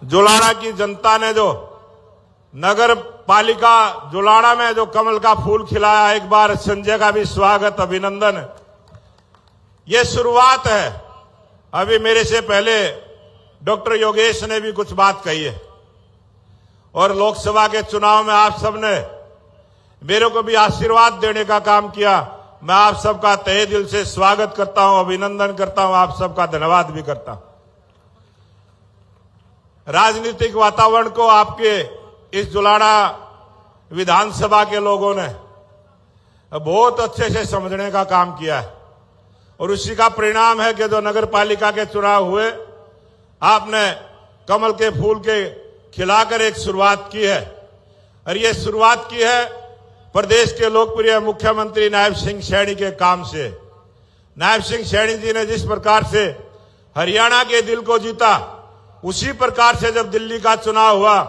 जुलाना की जनता ने जो नगर पालिका जुलाना में जो कमल का फूल खिलाया, एक बार संजय का भी स्वागत, अभिनंदन। ये शुरुआत है। अभी मेरे से पहले डॉक्टर योगेश ने भी कुछ बात कही है और लोकसभा के चुनाव में आप सबने मेरे को भी आशीर्वाद देने का काम किया। मैं आप सबका तहे दिल से स्वागत करता हूं, अभिनंदन करता हूं, आप सबका धन्यवाद भी करता हूं। राजनीतिक वातावरण को आपके इस जुलाना विधानसभा के लोगों ने बहुत अच्छे से समझने का काम किया है और उसी का परिणाम है कि जो नगर पालिका के चुनाव हुए, आपने कमल के फूल के खिलाकर एक शुरुआत की है। और ये शुरुआत की है प्रदेश के लोकप्रिय मुख्यमंत्री नायब सिंह सैनी के काम से। नायब सिंह सैनी जी ने जिस प्रकार से हरियाणा के दिल को जीता, उसी प्रकार से जब दिल्ली का चुनाव हुआ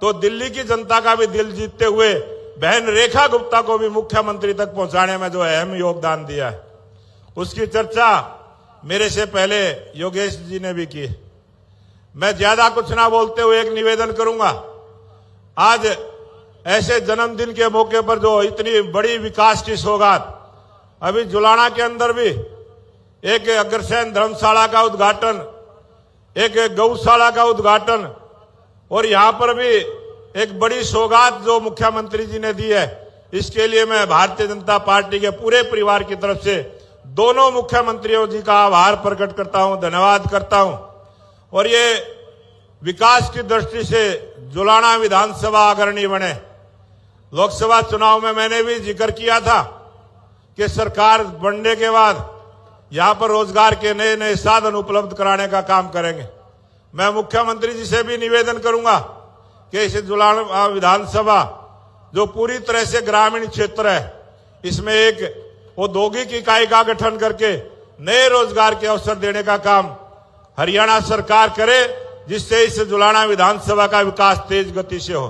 तो दिल्ली की जनता का भी दिल जीतते हुए बहन रेखा गुप्ता को भी मुख्यमंत्री तक पहुंचाने में जो अहम योगदान दिया है, उसकी चर्चा मेरे से पहले योगेश जी ने भी की। मैं ज्यादा कुछ ना बोलते हुए एक निवेदन करूंगा। आज ऐसे जन्मदिन के मौके पर जो इतनी बड़ी विकास की सौगात, अभी जुलाना के अंदर भी एक अग्रसेन धर्मशाला का उद्घाटन, एक गौशाला का उद्घाटन और यहां पर भी एक बड़ी सौगात जो मुख्यमंत्री जी ने दी है, इसके लिए मैं भारतीय जनता पार्टी के पूरे परिवार की तरफ से दोनों मुख्यमंत्रियों जी का आभार प्रकट करता हूं, धन्यवाद करता हूं। और ये विकास की दृष्टि से जुलाना विधानसभा अग्रणी बने। लोकसभा चुनाव में मैंने भी जिक्र किया था कि सरकार बनने के बाद यहां पर रोजगार के नए नए साधन उपलब्ध कराने का काम करेंगे। मैं मुख्यमंत्री जी से भी निवेदन करूंगा कि इस जुलाना विधानसभा जो पूरी तरह से ग्रामीण क्षेत्र है, इसमें एक औद्योगिक इकाई का गठन करके नए रोजगार के अवसर देने का काम हरियाणा सरकार करे, जिससे इस जुलाना विधानसभा का विकास तेज गति से हो।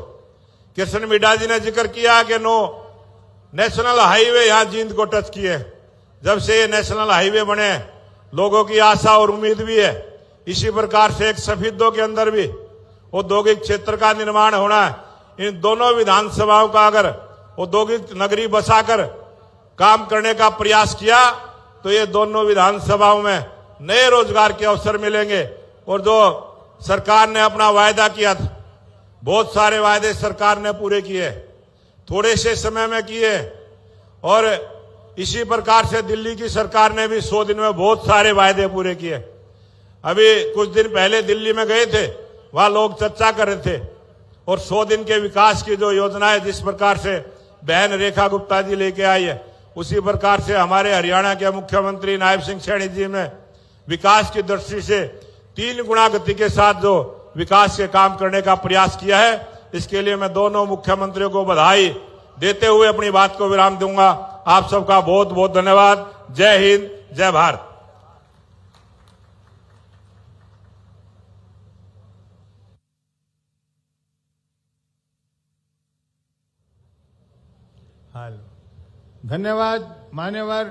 किशन मिड्डा जी ने जिक्र किया कि 9 नेशनल हाईवे यहां जींद को टच किए। जब से ये नेशनल हाईवे बने, लोगों की आशा और उम्मीद भी है। इसी प्रकार से एक सफीदों के अंदर भी औद्योगिक क्षेत्र का निर्माण होना है। इन दोनों विधानसभाओं का अगर औद्योगिक नगरी बसाकर काम करने का प्रयास किया तो ये दोनों विधानसभाओं में नए रोजगार के अवसर मिलेंगे। और जो सरकार ने अपना वायदा किया था, बहुत सारे वायदे सरकार ने पूरे किए, थोड़े से समय में किए। और इसी प्रकार से दिल्ली की सरकार ने भी 100 दिन में बहुत सारे वायदे पूरे किए। अभी कुछ दिन पहले दिल्ली में गए थे, वहां लोग चर्चा कर रहे थे और 100 दिन के विकास की जो योजना है, जिस प्रकार से बहन रेखा गुप्ता जी लेके आई है, उसी प्रकार से हमारे हरियाणा के मुख्यमंत्री नायब सिंह सैनी जी ने विकास की दृष्टि से 3 गुना गति के साथ जो विकास के काम करने का प्रयास किया है, इसके लिए मैं दोनों मुख्यमंत्रियों को बधाई देते हुए अपनी बात को विराम दूंगा। आप सबका बहुत बहुत धन्यवाद। जय हिंद, जय भारत। धन्यवाद मान्यवर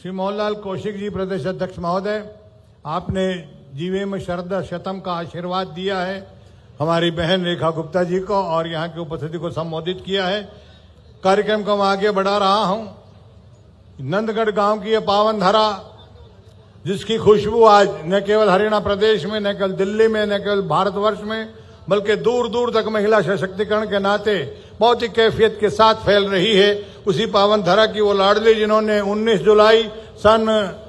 श्री मोहनलाल कौशिक जी, प्रदेश अध्यक्ष महोदय। आपने जीवे में शरदा शतम का आशीर्वाद दिया है हमारी बहन रेखा गुप्ता जी को और यहाँ की उपस्थिति को संबोधित किया है। कार्यक्रम को मैं आगे बढ़ा रहा हूँ। नंदगढ़ गांव की यह पावन धरा, जिसकी खुशबू आज न केवल हरियाणा प्रदेश में, न केवल दिल्ली में, न केवल भारतवर्ष में, बल्कि दूर दूर तक महिला सशक्तिकरण के नाते बहुत ही कैफियत के साथ फैल रही है। उसी पावन धरा की वो लाडली जिन्होंने 19 जुलाई सन,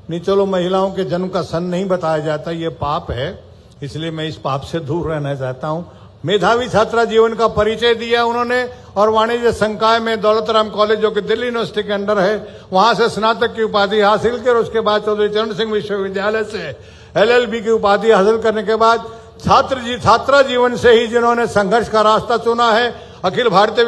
नहीं चलो महिलाओं के जन्म का सन नहीं बताया जाता, ये पाप है, इसलिए मैं इस पाप से दूर रहना चाहता हूं। मेधावी छात्रा जीवन का परिचय दिया उन्होंने और वाणिज्य संकाय में दौलतराम कॉलेज जो कि दिल्ली यूनिवर्सिटी के अंडर है, वहां से स्नातक की उपाधि हासिल की और उसके बाद चौधरी चरण सिंह विश्वविद्यालय से LLB की उपाधि हासिल करने के बाद छात्रा जीवन से ही जिन्होंने संघर्ष का रास्ता चुना है अखिल भारतीय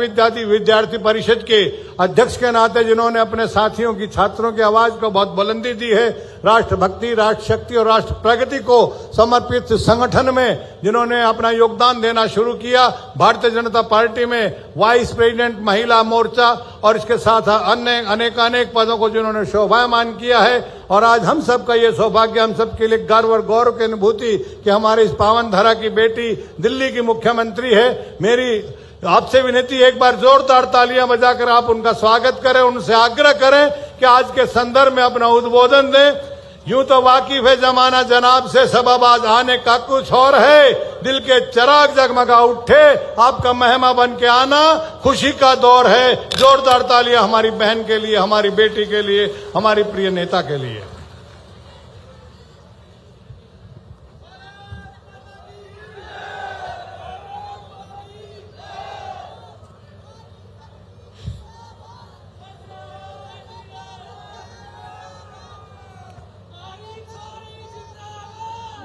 विद्यार्थी परिषद के अध्यक्ष के नाते जिन्होंने अपने साथियों की, छात्रों की आवाज को बहुत बुलंदी दी है, राष्ट्रभक्ति, राष्ट्र शक्ति और राष्ट्र प्रगति को समर्पित संगठन में जिन्होंने अपना योगदान देना शुरू किया, भारतीय जनता पार्टी में वाइस प्रेसिडेंट महिला मोर्चा और इसके साथ अन्य अनेक पदों को जिन्होंने शोभायमान किया है। और आज हम सबका ये सौभाग्य, हम सबके लिए गर्व और गौरव की अनुभूति कि हमारे इस पावन धरा की बेटी दिल्ली की मुख्यमंत्री है। मेरी आपसे विनती, एक बार जोरदार तालियां बजाकर आप उनका स्वागत करें, उनसे आग्रह करें कि आज के संदर्भ में अपना उद्बोधन दें। यूं तो वाकिफ है जमाना जनाब से, सबब आज आने का कुछ और है, दिल के चिराग जगमगा उठे, आपका मेहमा बन के आना खुशी का दौर है। जोरदार तालियां हमारी बहन के लिए, हमारी बेटी के लिए, हमारी प्रिय नेता के लिए।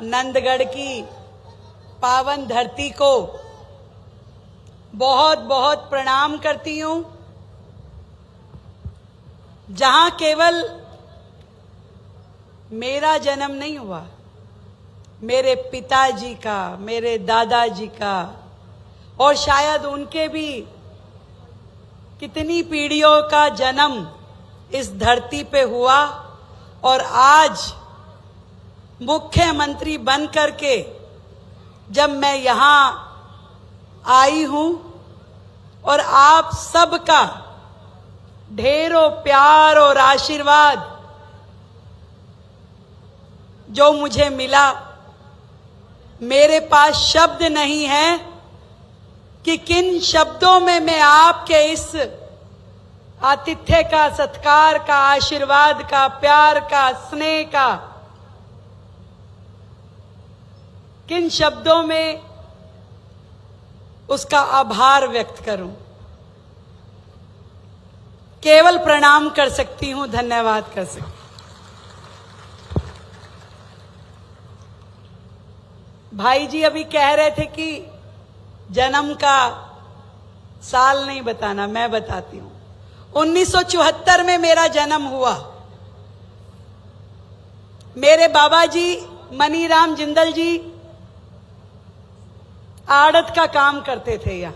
नंदगढ़ की पावन धरती को बहुत बहुत प्रणाम करती हूं, जहां केवल मेरा जन्म नहीं हुआ, मेरे पिताजी का, मेरे दादाजी का और शायद उनके भी कितनी पीढ़ियों का जन्म इस धरती पे हुआ। और आज मुख्यमंत्री बन करके जब मैं यहां आई हूं और आप सबका ढेरों प्यार और आशीर्वाद जो मुझे मिला, मेरे पास शब्द नहीं है कि किन शब्दों में मैं आपके इस आतिथ्य का, सत्कार का, आशीर्वाद का, प्यार का, स्नेह का, किन शब्दों में उसका आभार व्यक्त करूं। केवल प्रणाम कर सकती हूं, धन्यवाद कर सकती हूं। भाई जी अभी कह रहे थे कि जन्म का साल नहीं बताना, मैं बताती हूं। 1974 में मेरा जन्म हुआ। मेरे बाबा जी मनीराम जिंदल जी आड़त का काम करते थे यहां,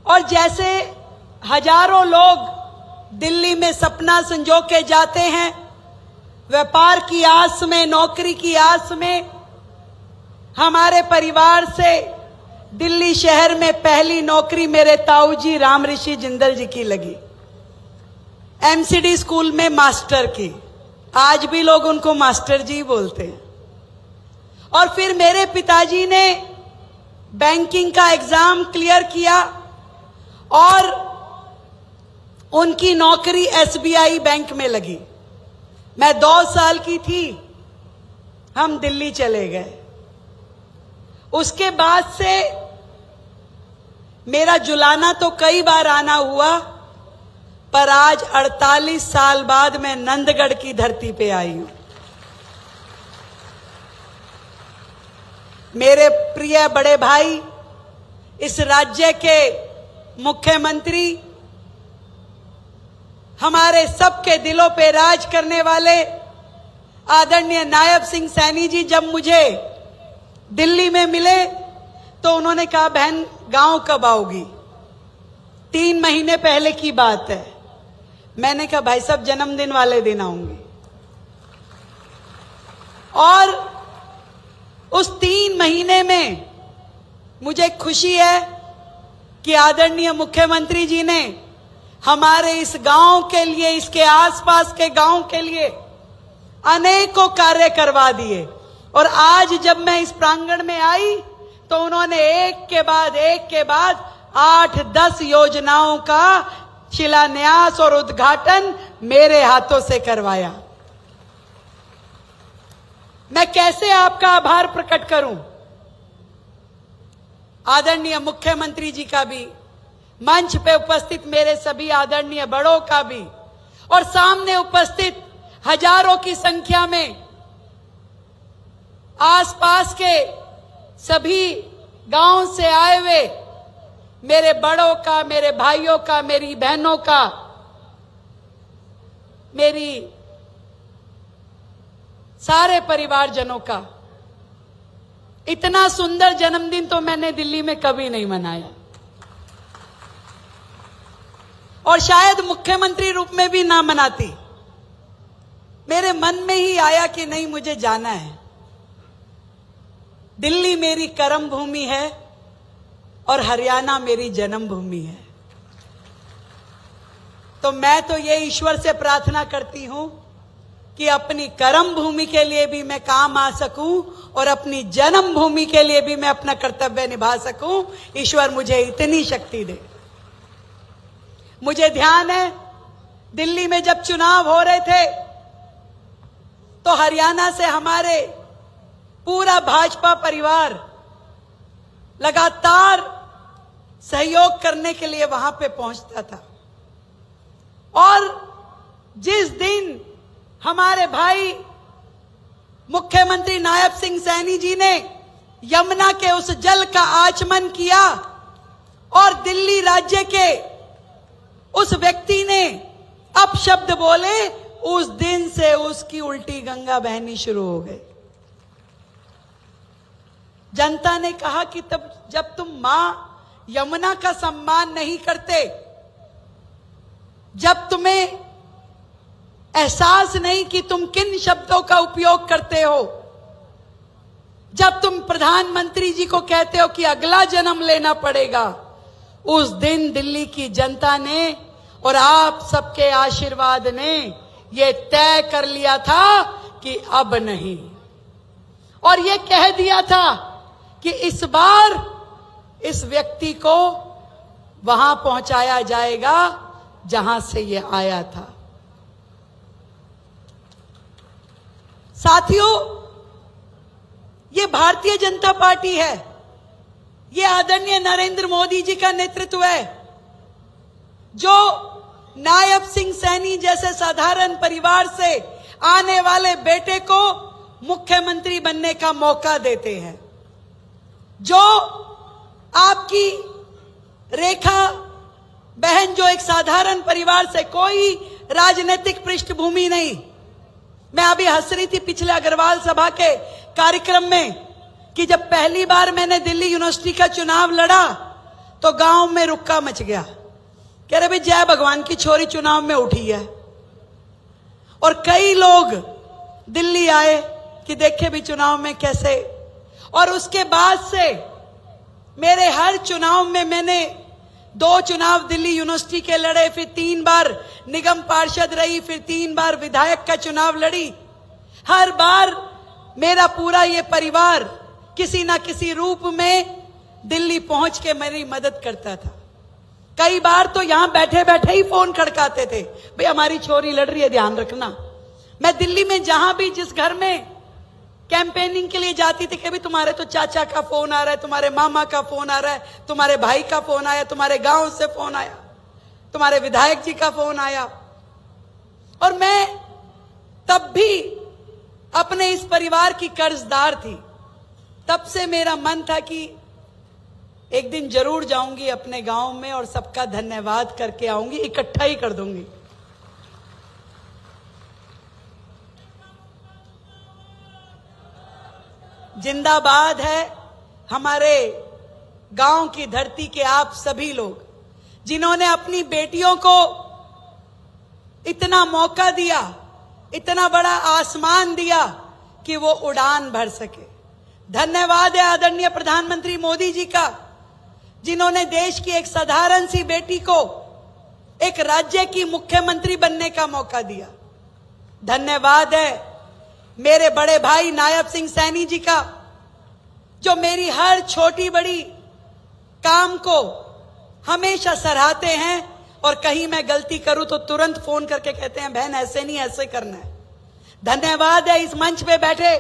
और जैसे हजारों लोग दिल्ली में सपना संजो के जाते हैं व्यापार की आस में, नौकरी की आस में, हमारे परिवार से दिल्ली शहर में पहली नौकरी मेरे ताऊ जी राम ऋषि जिंदल जी की लगी, एमसीडी स्कूल में मास्टर की। आज भी लोग उनको मास्टर जी बोलते हैं। और फिर मेरे पिताजी ने बैंकिंग का एग्जाम क्लियर किया और उनकी नौकरी एसबीआई बैंक में लगी। मैं 2 साल की थी, हम दिल्ली चले गए। उसके बाद से मेरा जुलाना तो कई बार आना हुआ, पर आज 48 साल बाद मैं नंदगढ़ की धरती पे आई हूं। मेरे प्रिय बड़े भाई, इस राज्य के मुख्यमंत्री, हमारे सबके दिलों पे राज करने वाले आदरणीय नायब सिंह सैनी जी जब मुझे दिल्ली में मिले तो उन्होंने कहा, बहन गांव कब आओगी? 3 महीने पहले की बात है। मैंने कहा, भाई साहब जन्मदिन वाले दिन आऊंगी। और उस 3 महीने में मुझे खुशी है कि आदरणीय मुख्यमंत्री जी ने हमारे इस गांव के लिए, इसके आसपास के गांव के लिए अनेकों कार्य करवा दिए। और आज जब मैं इस प्रांगण में आई तो उन्होंने एक के बाद 8-10 योजनाओं का शिलान्यास और उद्घाटन मेरे हाथों से करवाया। मैं कैसे आपका आभार प्रकट करूं? आदरणीय मुख्यमंत्री जी का भी, मंच पे उपस्थित मेरे सभी आदरणीय बड़ों का भी, और सामने उपस्थित हजारों की संख्या में आसपास के सभी गांव से आए हुए मेरे बड़ों का, मेरे भाइयों का, मेरी बहनों का, मेरी सारे परिवारजनों का इतना सुंदर जन्मदिन तो मैंने दिल्ली में कभी नहीं मनाया, और शायद मुख्यमंत्री रूप में भी ना मनाती। मेरे मन में ही आया कि नहीं, मुझे जाना है। दिल्ली मेरी कर्म भूमि है और हरियाणा मेरी जन्मभूमि है। तो मैं तो ये ईश्वर से प्रार्थना करती हूं कि अपनी कर्म भूमि के लिए भी मैं काम आ सकूं और अपनी जन्मभूमि के लिए भी मैं अपना कर्तव्य निभा सकूं। ईश्वर मुझे इतनी शक्ति दे। मुझे ध्यान है, दिल्ली में जब चुनाव हो रहे थे तो हरियाणा से हमारे पूरा भाजपा परिवार लगातार सहयोग करने के लिए वहां पे पहुंचता था। और जिस दिन हमारे भाई मुख्यमंत्री नायब सिंह सैनी जी ने यमुना के उस जल का आचमन किया और दिल्ली राज्य के उस व्यक्ति ने अपशब्द बोले, उस दिन से उसकी उल्टी गंगा बहनी शुरू हो गई। जनता ने कहा कि तब जब तुम मां यमुना का सम्मान नहीं करते, जब तुम्हें एहसास नहीं कि तुम किन शब्दों का उपयोग करते हो, जब तुम प्रधानमंत्री जी को कहते हो कि अगला जन्म लेना पड़ेगा, उस दिन दिल्ली की जनता ने और आप सबके आशीर्वाद ने यह तय कर लिया था कि अब नहीं, और यह कह दिया था कि इस बार इस व्यक्ति को वहां पहुंचाया जाएगा जहां से यह आया था। साथियों, ये भारतीय जनता पार्टी है, ये आदरणीय नरेंद्र मोदी जी का नेतृत्व है, जो नायब सिंह सैनी जैसे साधारण परिवार से आने वाले बेटे को मुख्यमंत्री बनने का मौका देते हैं, जो आपकी रेखा बहन जो एक साधारण परिवार से, कोई राजनीतिक पृष्ठभूमि नहीं। मैं अभी हंस रही थी पिछले अग्रवाल सभा के कार्यक्रम में कि जब पहली बार मैंने दिल्ली यूनिवर्सिटी का चुनाव लड़ा तो गांव में रुक्का मच गया। कह रहे भाई जय भगवान की छोरी चुनाव में उठी है, और कई लोग दिल्ली आए कि देखे भी चुनाव में कैसे। और उसके बाद से मेरे हर चुनाव में मैंने 2 चुनाव दिल्ली यूनिवर्सिटी के लड़े, फिर 3 बार निगम पार्षद रही, फिर 3 बार विधायक का चुनाव लड़ी। हर बार मेरा पूरा ये परिवार किसी ना किसी रूप में दिल्ली पहुंच के मेरी मदद करता था। कई बार तो यहां बैठे बैठे ही फोन खड़काते थे, भाई हमारी छोरी लड़ रही है, ध्यान रखना। मैं दिल्ली में जहां भी जिस घर में कैंपेनिंग के लिए जाती थी कि भाई तुम्हारे तो चाचा का फोन आ रहा है, तुम्हारे मामा का फोन आ रहा है, तुम्हारे भाई का फोन आया, तुम्हारे गांव से फोन आया, तुम्हारे विधायक जी का फोन आया। और मैं तब भी अपने इस परिवार की कर्जदार थी। तब से मेरा मन था कि एक दिन जरूर जाऊंगी अपने गांव में और सबका धन्यवाद करके आऊंगी, इकट्ठा ही कर दूंगी। जिंदाबाद है हमारे गांव की धरती के आप सभी लोग, जिन्होंने अपनी बेटियों को इतना मौका दिया, इतना बड़ा आसमान दिया कि वो उड़ान भर सके। धन्यवाद है आदरणीय प्रधानमंत्री मोदी जी का, जिन्होंने देश की एक साधारण सी बेटी को एक राज्य की मुख्यमंत्री बनने का मौका दिया। धन्यवाद है मेरे बड़े भाई नायब सिंह सैनी जी का, जो मेरी हर छोटी बड़ी काम को हमेशा सराहते हैं, और कहीं मैं गलती करूं तो तुरंत फोन करके कहते हैं बहन ऐसे नहीं, ऐसे करना है। धन्यवाद है इस मंच पे बैठे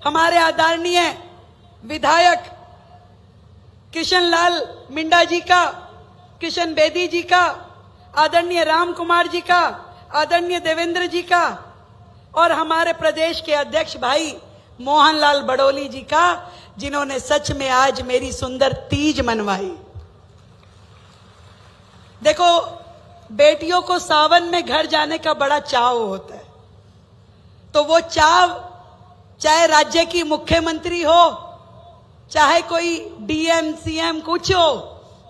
हमारे आदरणीय विधायक किशन लाल मिंडा जी का, किशन बेदी जी का, आदरणीय राम कुमार जी का, आदरणीय देवेंद्र जी का, और हमारे प्रदेश के अध्यक्ष भाई मोहनलाल बड़ोली जी का, जिन्होंने सच में आज मेरी सुंदर तीज मनवाई। देखो, बेटियों को सावन में घर जाने का बड़ा चाव होता है, तो वो चाव चाहे राज्य की मुख्यमंत्री हो, चाहे कोई डीएम सीएम कुछ हो,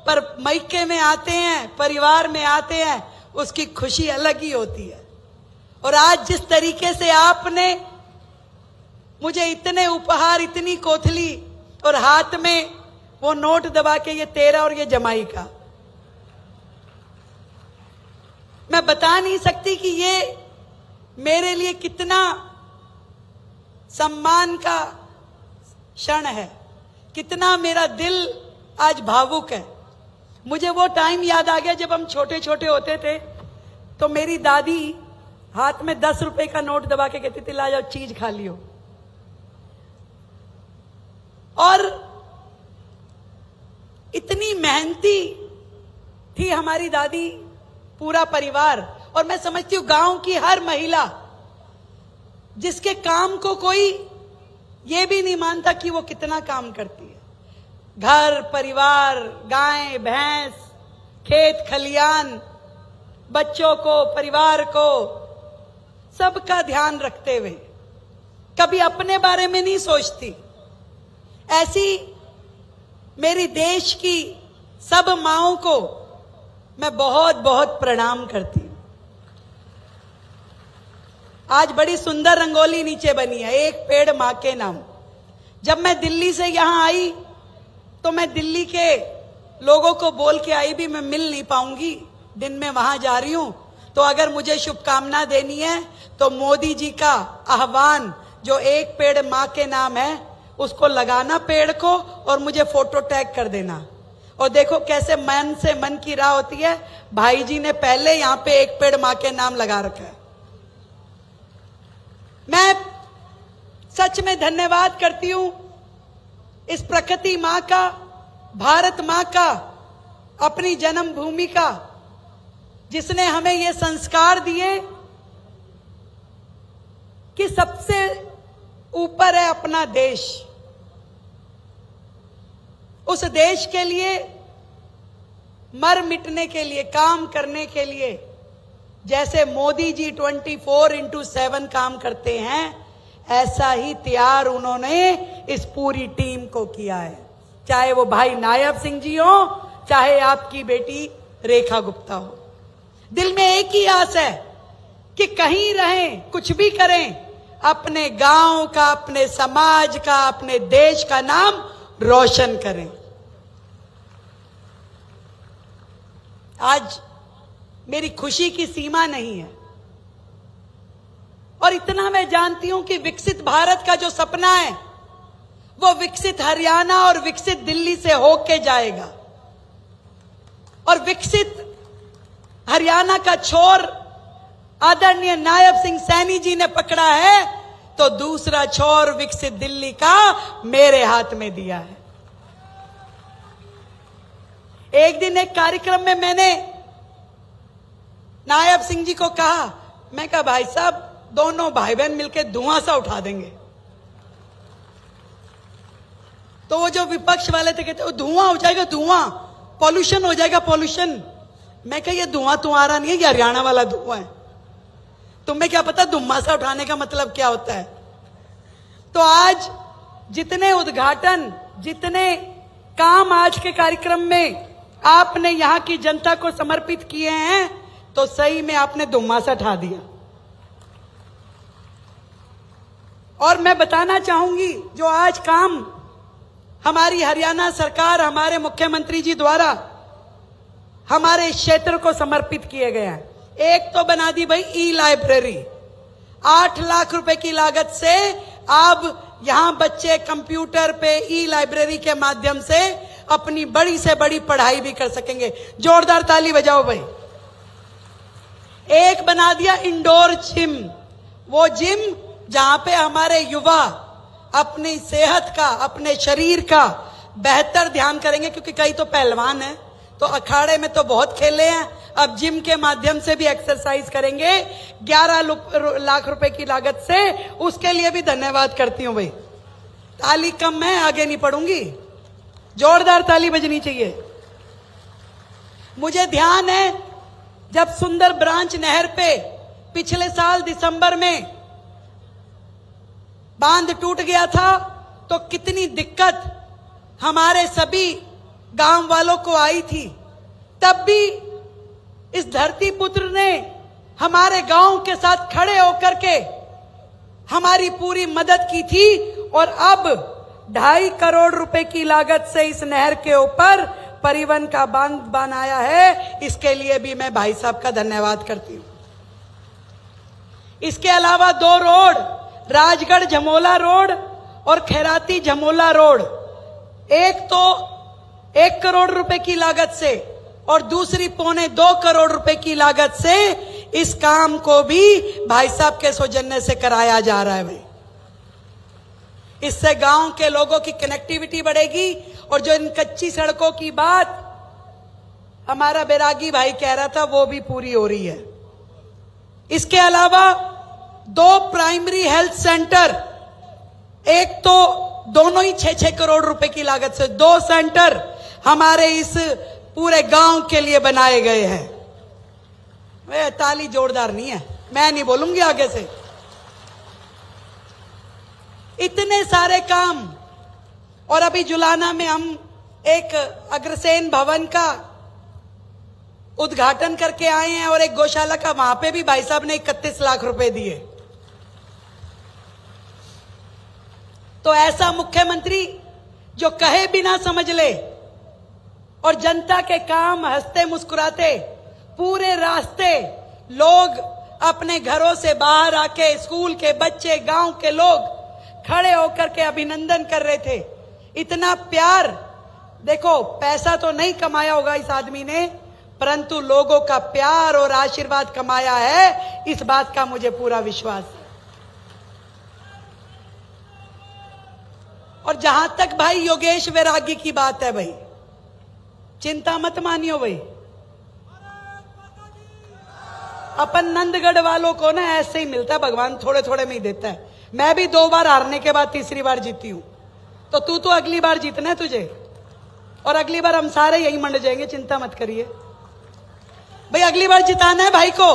पर मायके में आते हैं, परिवार में आते हैं, उसकी खुशी अलग ही होती है। और आज जिस तरीके से आपने मुझे इतने उपहार, इतनी कोथली और हाथ में वो नोट दबा के, ये तेरा और ये जमाई का, मैं बता नहीं सकती कि ये मेरे लिए कितना सम्मान का क्षण है, कितना मेरा दिल आज भावुक है। मुझे वो टाइम याद आ गया जब हम छोटे छोटे होते थे, तो मेरी दादी हाथ में 10 रुपए का नोट दबा के कहती थी, ला जाओ चीज खा लियो। और इतनी मेहनती थी हमारी दादी, पूरा परिवार। और मैं समझती हूं गांव की हर महिला जिसके काम को कोई ये भी नहीं मानता कि वो कितना काम करती है, घर परिवार, गाय भैंस, खेत खलियान, बच्चों को, परिवार को, सबका ध्यान रखते हुए कभी अपने बारे में नहीं सोचती। ऐसी मेरी देश की सब माओं को मैं बहुत बहुत प्रणाम करती हूं। आज बड़ी सुंदर रंगोली नीचे बनी है, एक पेड़ मां के नाम। जब मैं दिल्ली से यहां आई तो मैं दिल्ली के लोगों को बोल के आई भी मैं मिल नहीं पाऊंगी, दिन में वहां जा रही हूं, तो अगर मुझे शुभकामना देनी है तो मोदी जी का आह्वान जो एक पेड़ मां के नाम है, उसको लगाना पेड़ को और मुझे फोटो टैग कर देना। और देखो कैसे मन से मन की राह होती है। भाई जी ने पहले यहां पे एक पेड़ मां के नाम लगा रखा है। मैं सच में धन्यवाद करती हूं इस प्रकृति मां का, भारत मां का, अपनी जन्मभूमि का, जिसने हमें ये संस्कार दिए कि सबसे ऊपर है अपना देश। उस देश के लिए मर मिटने के लिए, काम करने के लिए, जैसे मोदी जी 24/7 काम करते हैं, ऐसा ही त्याग उन्होंने इस पूरी टीम को किया है। चाहे वो भाई नायब सिंह जी हो, चाहे आपकी बेटी रेखा गुप्ता हो। दिल में एक ही आस है कि कहीं रहें, कुछ भी करें, अपने गांव का, अपने समाज का, अपने देश का नाम रोशन करें। आज मेरी खुशी की सीमा नहीं है। और इतना मैं जानती हूं कि विकसित भारत का जो सपना है वो विकसित हरियाणा और विकसित दिल्ली से होके जाएगा। और विकसित हरियाणा का छोर आदरणीय नायब सिंह सैनी जी ने पकड़ा है, तो दूसरा छोर विकसित दिल्ली का मेरे हाथ में दिया है। एक दिन एक कार्यक्रम में मैंने नायब सिंह जी को कहा, मैं कहा भाई साहब दोनों भाई बहन मिलकर धुआं सा उठा देंगे। तो वो जो विपक्ष वाले थे कहते धुआं हो जाएगा, धुआं, पॉल्यूशन हो जाएगा, पॉल्यूशन। मैं कहा ये धुआं तुम्हारा नहीं है, ये हरियाणा वाला धुआं है। तुम्हें क्या पता धुआं सा उठाने का मतलब क्या होता है। तो आज जितने उद्घाटन, जितने काम आज के कार्यक्रम में आपने यहां की जनता को समर्पित किए हैं, तो सही में आपने धुआं सा उठा दिया। और मैं बताना चाहूंगी जो आज काम हमारी हरियाणा सरकार, हमारे मुख्यमंत्री जी द्वारा हमारे क्षेत्र को समर्पित किए गए हैं। एक तो बना दी भाई ई लाइब्रेरी, 8 लाख रुपए की लागत से अब यहां बच्चे कंप्यूटर पे ई लाइब्रेरी के माध्यम से अपनी बड़ी से बड़ी पढ़ाई भी कर सकेंगे। जोरदार ताली बजाओ भाई। एक बना दिया इंडोर जिम, वो जिम जहां पे हमारे युवा अपनी सेहत का, अपने शरीर का बेहतर ध्यान करेंगे, क्योंकि कई तो पहलवान हैं तो अखाड़े में तो बहुत खेले हैं, अब जिम के माध्यम से भी एक्सरसाइज करेंगे 11 लाख रुपए की लागत से। उसके लिए भी धन्यवाद करती हूं भाई। ताली कम है, आगे नहीं पढ़ूंगी, जोरदार ताली बजनी चाहिए। मुझे ध्यान है जब सुंदर ब्रांच नहर पे पिछले साल दिसंबर में बांध टूट गया था तो कितनी दिक्कत हमारे सभी गांव वालों को आई थी। तब भी इस धरती पुत्र ने हमारे गांव के साथ खड़े होकर के हमारी पूरी मदद की थी और अब 2.5 करोड़ रुपए की लागत से इस नहर के ऊपर परिवहन का बांध बनाया है। इसके लिए भी मैं भाई साहब का धन्यवाद करती हूं। इसके अलावा 2 रोड, राजगढ़ झमोला रोड और खैराती झमोला रोड, एक तो 1 करोड़ रुपए की लागत से और दूसरी 1.25 करोड़ रुपए की लागत से इस काम को भी भाई साहब के सौजन्य से कराया जा रहा है। भाई इससे गांव के लोगों की कनेक्टिविटी बढ़ेगी और जो इन कच्ची सड़कों की बात हमारा बैरागी भाई कह रहा था वो भी पूरी हो रही है। इसके अलावा 2 प्राइमरी हेल्थ सेंटर, एक तो दोनों ही 6-6 करोड़ रुपए की लागत से 2 सेंटर हमारे इस पूरे गांव के लिए बनाए गए हैं। वे ताली जोरदार नहीं है, मैं नहीं बोलूंगी आगे से। इतने सारे काम। और अभी जुलाना में हम एक अग्रसेन भवन का उद्घाटन करके आए हैं और एक गौशाला का, वहां पे भी भाई साहब ने 31 लाख रुपए दिए। तो ऐसा मुख्यमंत्री जो कहे बिना समझ ले और जनता के काम हंसते मुस्कुराते पूरे रास्ते लोग अपने घरों से बाहर आके, स्कूल के बच्चे, गांव के लोग खड़े होकर के अभिनंदन कर रहे थे। इतना प्यार, देखो पैसा तो नहीं कमाया होगा इस आदमी ने, परंतु लोगों का प्यार और आशीर्वाद कमाया है, इस बात का मुझे पूरा विश्वास है। और जहां तक भाई योगेश वैरागी की बात है, भाई चिंता मत मानियो। भाई अपन नंदगढ़ वालों को ना ऐसे ही मिलता है, भगवान थोड़े थोड़े में ही देता है। मैं भी 2 बार हारने के बाद तीसरी बार जीती हूं, तो तू तो अगली बार जीतना है तुझे, और अगली बार हम सारे यही मंड जाएंगे, चिंता मत करिए भाई। अगली बार जिताना है भाई को,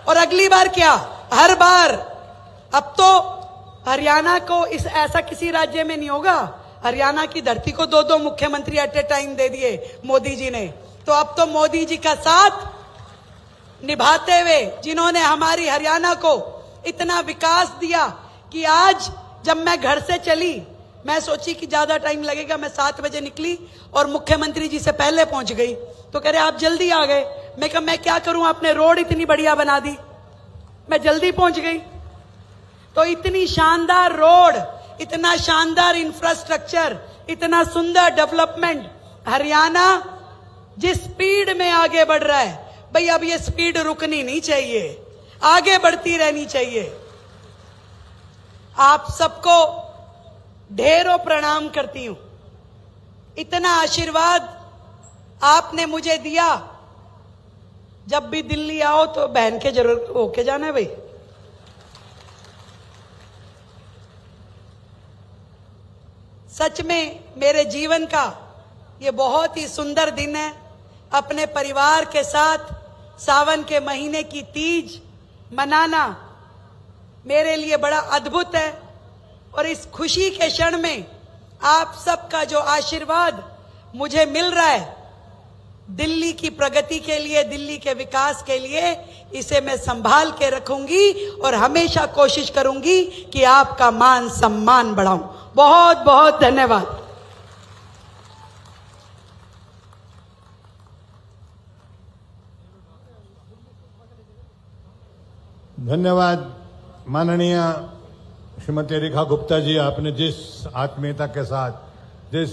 और अगली बार क्या, हर बार। अब तो हरियाणा को इस ऐसा किसी राज्य में नहीं होगा, हरियाणा की धरती को 2-2 मुख्यमंत्री एट ए टाइम दे दिए मोदी जी ने। तो अब तो मोदी जी का साथ निभाते हुए, जिन्होंने हमारी हरियाणा को इतना विकास दिया कि आज जब मैं घर से चली, मैं सोची कि ज्यादा टाइम लगेगा, मैं 7 बजे निकली और मुख्यमंत्री जी से पहले पहुंच गई। तो कह रहे आप जल्दी आ गए। मैं कहा मैं क्या करूं, आपने रोड इतनी बढ़िया बना दी, मैं जल्दी पहुंच गई। तो इतनी शानदार रोड, इतना शानदार इंफ्रास्ट्रक्चर, इतना सुंदर डेवलपमेंट, हरियाणा जिस स्पीड में आगे बढ़ रहा है भाई, अब ये स्पीड रुकनी नहीं चाहिए, आगे बढ़ती रहनी चाहिए। आप सबको ढेरों प्रणाम करती हूं। इतना आशीर्वाद आपने मुझे दिया। जब भी दिल्ली आओ तो बहन के जरूर होके जाना है भाई। सच में मेरे जीवन का ये बहुत ही सुंदर दिन है। अपने परिवार के साथ सावन के महीने की तीज मनाना मेरे लिए बड़ा अद्भुत है। और इस खुशी के क्षण में आप सबका जो आशीर्वाद मुझे मिल रहा है, दिल्ली की प्रगति के लिए, दिल्ली के विकास के लिए, इसे मैं संभाल के रखूंगी और हमेशा कोशिश करूंगी कि आपका मान सम्मान बढ़ाऊं। बहुत बहुत धन्यवाद। धन्यवाद माननीय श्रीमती रेखा गुप्ता जी, आपने जिस आत्मीयता के साथ, जिस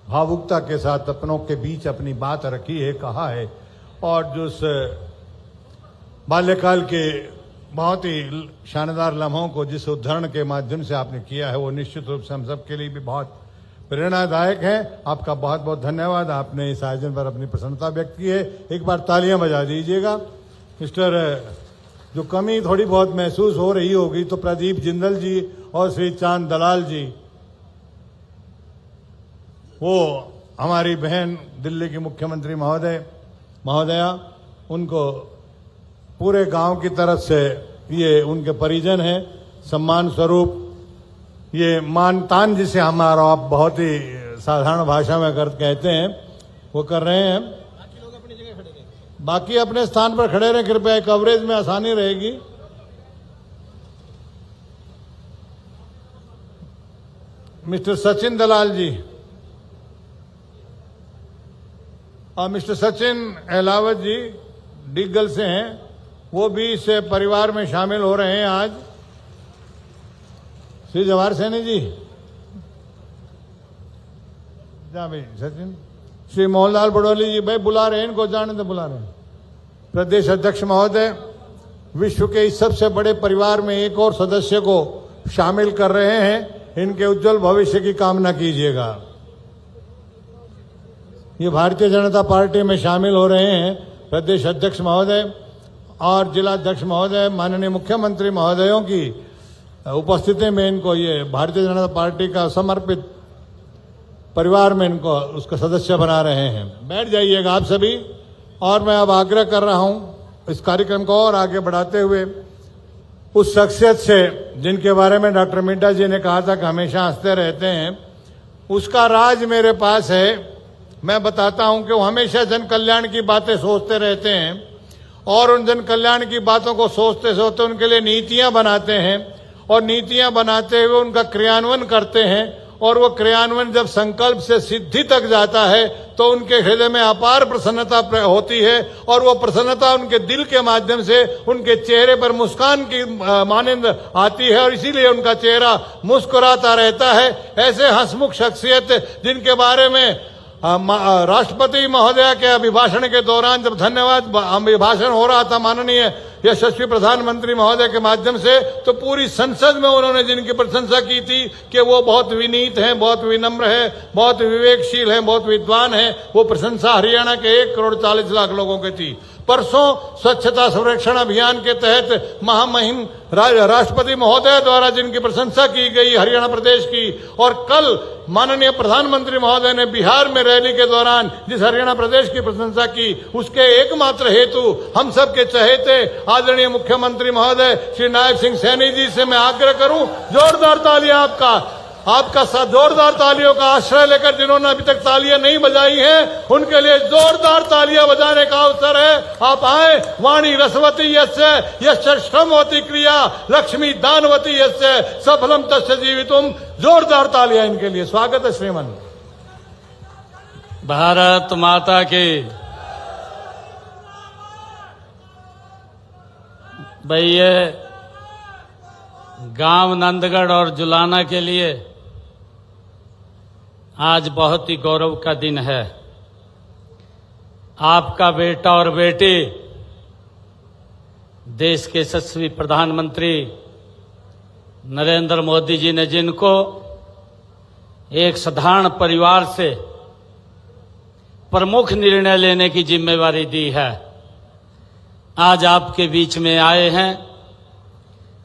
भावुकता के साथ अपनों के बीच अपनी बात रखी है, कहा है, और जिस बाल्यकाल के बहुत ही शानदार लम्हों को जिस उदाहरण के माध्यम से आपने किया है, वो निश्चित रूप से हम सब के लिए भी बहुत प्रेरणादायक है। आपका बहुत बहुत धन्यवाद। आपने इस आयोजन पर अपनी प्रसन्नता व्यक्त की है। एक बार तालियां बजा दीजिएगा। मिस्टर जो कमी थोड़ी बहुत महसूस हो रही होगी तो प्रदीप जिंदल जी और श्री चांद दलाल जी, वो हमारी बहन दिल्ली की मुख्यमंत्री महोदया, उनको पूरे गांव की तरफ से ये उनके परिजन हैं, सम्मान स्वरूप ये मानतान जिसे हमारा आप बहुत ही साधारण भाषा में कहते हैं वो कर रहे हैं। बाकी अपने स्थान पर खड़े रहें कृपया, कवरेज में आसानी रहेगी। मिस्टर सचिन दलाल जी और मिस्टर सचिन अहलावत जी डिग्गल से हैं, वो भी इस परिवार में शामिल हो रहे हैं आज। श्री जवाहर सैनी जी, जा भाई सचिन। श्री मोहनलाल बड़ोली जी, भाई बुला रहे हैं इनको, जाने तो बुला रहे हैं। प्रदेश अध्यक्ष महोदय, विश्व के इस सबसे बड़े परिवार में एक और सदस्य को शामिल कर रहे हैं, इनके उज्जवल भविष्य की कामना कीजिएगा। ये भारतीय जनता पार्टी में शामिल हो रहे हैं प्रदेश अध्यक्ष महोदय और जिलाध्यक्ष महोदय, माननीय मुख्यमंत्री महोदयों की उपस्थिति में इनको ये भारतीय जनता पार्टी का समर्पित परिवार में इनको उसका सदस्य बना रहे हैं। बैठ जाइएगा आप सभी। और मैं अब आग्रह कर रहा हूं इस कार्यक्रम को और आगे बढ़ाते हुए उस शख्सियत से जिनके बारे में डॉक्टर मिड्डा जी ने कहा था कि हमेशा हंसते रहते हैं, उसका राज मेरे पास है। मैं बताता हूं कि वो हमेशा जन कल्याण की बातें सोचते रहते हैं और उन जन कल्याण की बातों को सोचते सोचते उनके लिए नीतियां बनाते हैं और नीतियां बनाते हुए उनका क्रियान्वयन करते हैं और वो क्रियान्वयन जब संकल्प से सिद्धि तक जाता है तो उनके हृदय में अपार प्रसन्नता होती है और वो प्रसन्नता उनके दिल के माध्यम से उनके चेहरे पर मुस्कान की मानंद आती है और इसीलिए उनका चेहरा मुस्कुराता रहता है। ऐसे हंसमुख शख्सियत जिनके बारे में राष्ट्रपति महोदया के अभिभाषण के दौरान जब धन्यवाद अभिभाषण हो रहा था माननीय यशस्वी प्रधानमंत्री महोदय के माध्यम से, तो पूरी संसद में उन्होंने जिनकी प्रशंसा की थी कि वो बहुत विनीत हैं, बहुत विनम्र है, बहुत विवेकशील हैं, बहुत विद्वान हैं, वो प्रशंसा हरियाणा के 1,40,00,000 लोगों की थी। परसों स्वच्छता संरक्षण अभियान के तहत महामहिम राष्ट्रपति महोदय द्वारा जिनकी प्रशंसा की गई हरियाणा प्रदेश की, और कल माननीय प्रधानमंत्री महोदय ने बिहार में रैली के दौरान जिस हरियाणा प्रदेश की प्रशंसा की, उसके एकमात्र हेतु हम सब के चहेते आदरणीय मुख्यमंत्री महोदय श्री नायब सिंह सैनी जी से मैं आग्रह करूं, जोरदार तालियां आपका साथ, जोरदार तालियों का आश्रय लेकर जिन्होंने अभी तक तालियां नहीं बजाई हैं उनके लिए जोरदार तालियां बजाने का अवसर है। आप आए। वाणी रसवती यस्य यस्य श्रमवती क्रिया लक्ष्मी दानवती यस्य सफलम तस्य जीवितुम। जोरदार तालियां इनके लिए। स्वागत है श्रीमान। भारत माता की। भाई ये गांव नंदगढ़ और जुलाना के लिए आज बहुत ही गौरव का दिन है। आपका बेटा और बेटी देश के यशस्वी प्रधानमंत्री नरेंद्र मोदी जी ने जिनको एक साधारण परिवार से प्रमुख निर्णय लेने की जिम्मेवारी दी है, आज आपके बीच में आए हैं।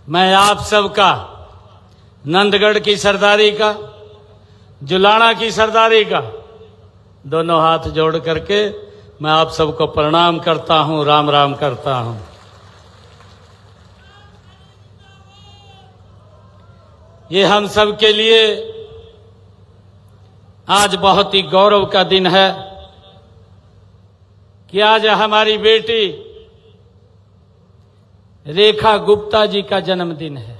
मैं आप सबका, नंदगढ़ की सरदारी का, जुलाना की सरदारी का, दोनों हाथ जोड़ करके मैं आप सबको प्रणाम करता हूं, राम राम करता हूं। ये हम सब के लिए आज बहुत ही गौरव का दिन है कि आज हमारी बेटी रेखा गुप्ता जी का जन्मदिन है।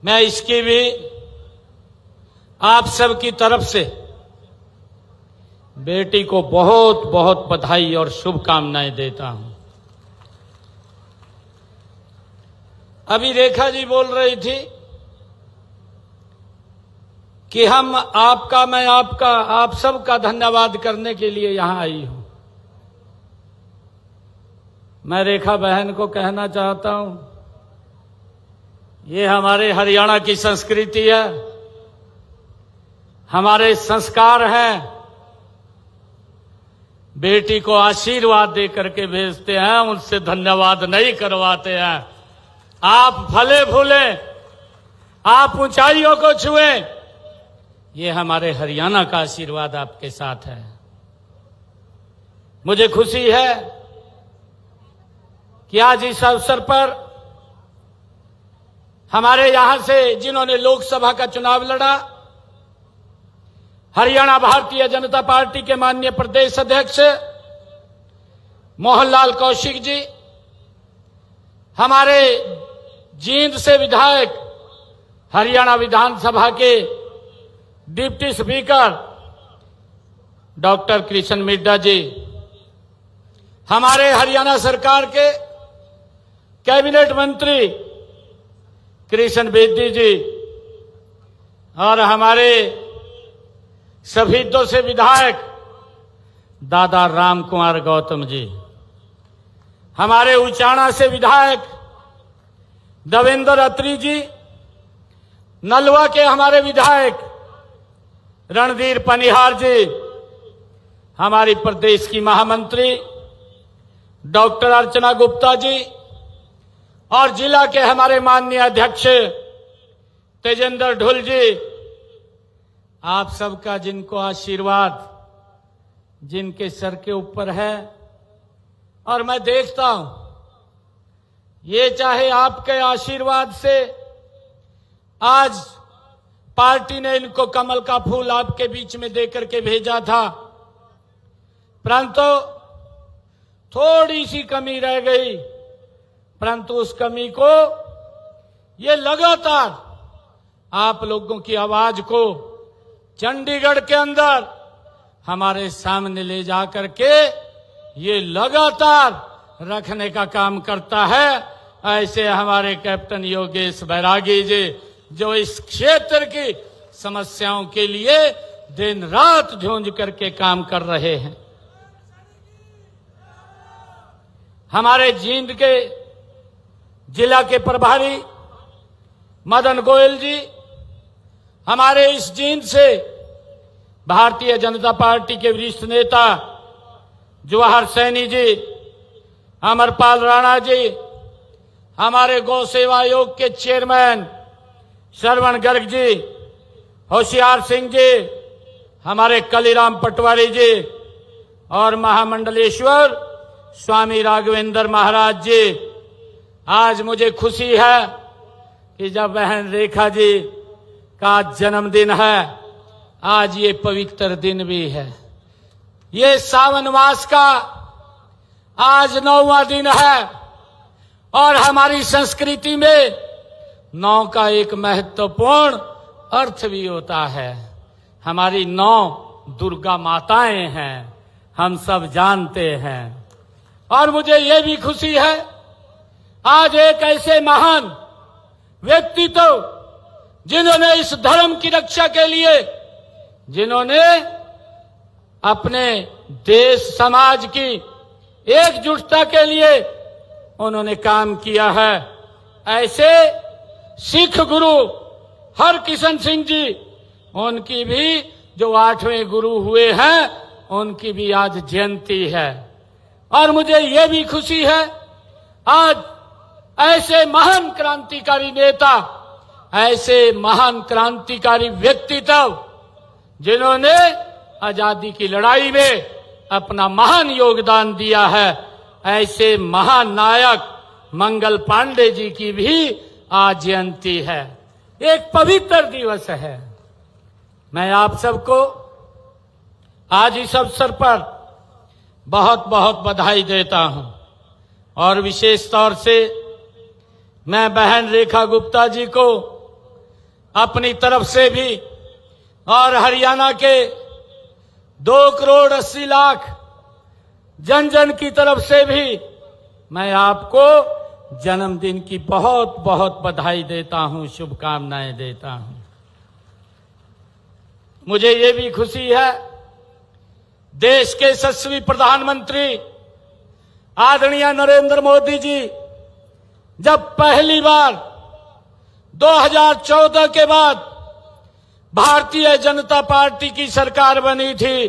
मैं इसकी भी आप सब की तरफ से बेटी को बहुत बहुत बधाई और शुभकामनाएं देता हूं। अभी रेखा जी बोल रही थी कि हम आपका, मैं आपका, आप सबका धन्यवाद करने के लिए यहां आई हूं। मैं रेखा बहन को कहना चाहता हूं, ये हमारे हरियाणा की संस्कृति है, हमारे संस्कार हैं। बेटी को आशीर्वाद दे करके भेजते हैं, उनसे धन्यवाद नहीं करवाते हैं। आप फले फूले, आप ऊंचाइयों को छुए, ये हमारे हरियाणा का आशीर्वाद आपके साथ है। मुझे खुशी है कि आज इस अवसर पर हमारे यहां से जिन्होंने लोकसभा का चुनाव लड़ा, हरियाणा भारतीय जनता पार्टी के माननीय प्रदेश अध्यक्ष मोहनलाल कौशिक जी, हमारे जींद से विधायक, हरियाणा विधानसभा के deputy speaker doctor Krishna Midda ji, हमारे हरियाणा सरकार के कैबिनेट मंत्री कृष्ण बेदी जी, और हमारे सफीदों से विधायक दादा राम कुमार गौतम जी, हमारे उचाणा से विधायक देवेंद्र अत्री जी, नलवा के हमारे विधायक रणधीर पनिहार जी, हमारी प्रदेश की महामंत्री डॉक्टर अर्चना गुप्ता जी, और जिला के हमारे माननीय अध्यक्ष तेजेंद्र ढुल जी, आप सबका जिनको आशीर्वाद जिनके सर के ऊपर है। और मैं देखता हूं, ये चाहे आपके आशीर्वाद से आज पार्टी ने इनको कमल का फूल आपके बीच में देकर के भेजा था, परंतु थोड़ी सी कमी रह गई, परंतु उस कमी को ये लगातार आप लोगों की आवाज को चंडीगढ़ के अंदर हमारे सामने ले जाकर के ये लगातार रखने का काम करता है। ऐसे हमारे कैप्टन योगेश बैरागी जी, जो इस क्षेत्र की समस्याओं के लिए दिन रात झूंझ करके काम कर रहे हैं। हमारे जींद के जिला के प्रभारी मदन गोयल जी, हमारे इस जींद से भारतीय जनता पार्टी के वरिष्ठ नेता जवाहर सैनी जी, अमरपाल राणा जी, हमारे गौ सेवा आयोग के चेयरमैन श्रवण गर्ग जी, होशियार सिंह जी, हमारे कलीराम पटवारी जी, और महामंडलेश्वर स्वामी राघवेंद्र महाराज जी। आज मुझे खुशी है कि जब बहन रेखा जी का जन्मदिन है, आज ये पवित्र दिन भी है। ये सावन मास का आज 9वां दिन है, और हमारी संस्कृति में 9 का एक महत्वपूर्ण अर्थ भी होता है। हमारी 9 दुर्गा माताएं हैं, हम सब जानते हैं। और मुझे ये भी खुशी है, आज एक ऐसे महान व्यक्तित्व जिन्होंने इस धर्म की रक्षा के लिए, जिन्होंने अपने देश समाज की एकजुटता के लिए उन्होंने काम किया है, ऐसे सिख गुरु हरकिशन सिंह जी, उनकी भी जो 8वें गुरु हुए हैं, उनकी भी आज जयंती है। और मुझे ये भी खुशी है, आज ऐसे महान क्रांतिकारी नेता, ऐसे महान क्रांतिकारी व्यक्तित्व जिन्होंने आजादी की लड़ाई में अपना महान योगदान दिया है, ऐसे महान नायक मंगल पांडे जी की भी आज जयंती है। एक पवित्र दिवस है। मैं आप सबको आज इस अवसर पर बहुत बहुत बधाई देता हूं, और विशेष तौर से मैं बहन रेखा गुप्ता जी को अपनी तरफ से भी, और हरियाणा के 2,80,00,000 जन जन की तरफ से भी मैं आपको जन्मदिन की बहुत बहुत बधाई देता हूं, शुभकामनाएं देता हूं। मुझे ये भी खुशी है, देश के यशस्वी प्रधानमंत्री आदरणीय नरेंद्र मोदी जी जब पहली बार 2014 के बाद भारतीय जनता पार्टी की सरकार बनी थी,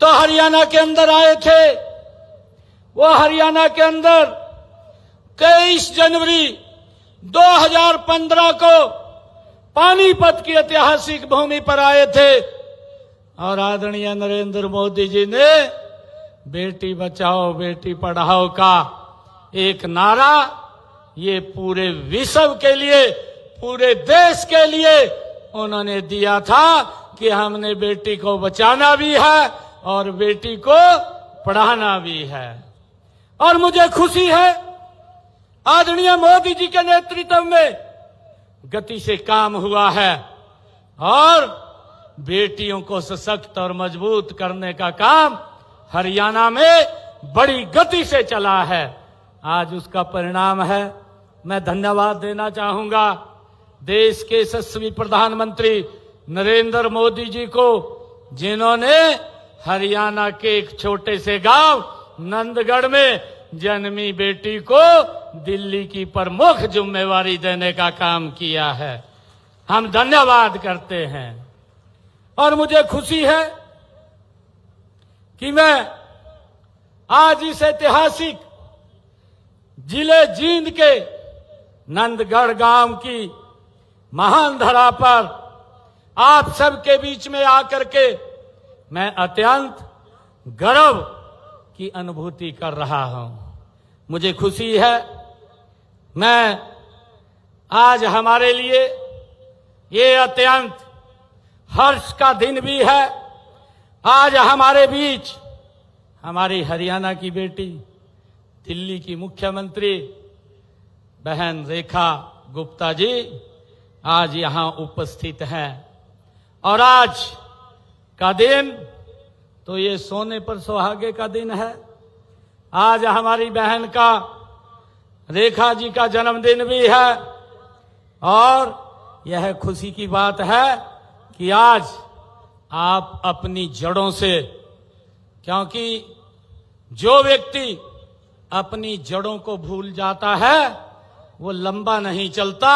तो हरियाणा के अंदर आए थे। वो हरियाणा के अंदर 23 जनवरी 2015 को पानीपत की ऐतिहासिक भूमि पर आए थे और आदरणीय नरेंद्र मोदी जी ने बेटी बचाओ बेटी पढ़ाओ का एक नारा ये पूरे विश्व के लिए, पूरे देश के लिए उन्होंने दिया था कि हमने बेटी को बचाना भी है और बेटी को पढ़ाना भी है। और मुझे खुशी है आदरणीय मोदी जी के नेतृत्व में गति से काम हुआ है और बेटियों को सशक्त और मजबूत करने का काम हरियाणा में बड़ी गति से चला है। आज उसका परिणाम है। मैं धन्यवाद देना चाहूंगा देश के यशस्वी प्रधानमंत्री नरेंद्र मोदी जी को, जिन्होंने हरियाणा के एक छोटे से गांव नंदगढ़ में जन्मी बेटी को दिल्ली की प्रमुख जिम्मेवारी देने का काम किया है। हम धन्यवाद करते हैं और मुझे खुशी है कि मैं आज इस ऐतिहासिक जिले जींद के नंदगढ़ गांव की महान धरा पर आप सबके बीच में आकर के मैं अत्यंत गर्व की अनुभूति कर रहा हूं। मुझे खुशी है। मैं आज हमारे लिए ये अत्यंत हर्ष का दिन भी है। आज हमारे बीच हमारी हरियाणा की बेटी, दिल्ली की मुख्यमंत्री बहन रेखा गुप्ता जी आज यहां उपस्थित हैं। और आज का दिन तो ये सोने पर सुहागे का दिन है। आज हमारी बहन का, रेखा जी का जन्मदिन भी है और यह खुशी की बात है कि आज आप अपनी जड़ों से, क्योंकि जो व्यक्ति अपनी जड़ों को भूल जाता है वो लंबा नहीं चलता।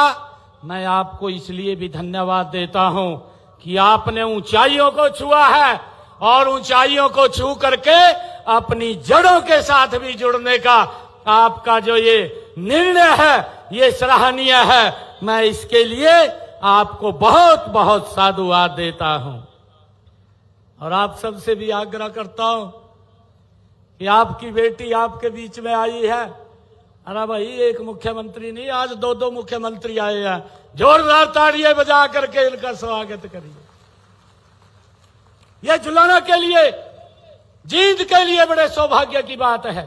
मैं आपको इसलिए भी धन्यवाद देता हूं कि आपने ऊंचाइयों को छुआ है और ऊंचाइयों को छू करके अपनी जड़ों के साथ भी जुड़ने का आपका जो ये निर्णय है ये सराहनीय है। मैं इसके लिए आपको बहुत बहुत साधुवाद देता हूं और आप सबसे भी आग्रह करता हूं कि आपकी बेटी आपके बीच में आई है। अरे भाई, एक मुख्यमंत्री नहीं, आज दो दो मुख्यमंत्री आए हैं। जोरदार ताड़ियां बजा करके इनका स्वागत करिए। यह जुलाना के लिए, जींद के लिए बड़े सौभाग्य की बात है।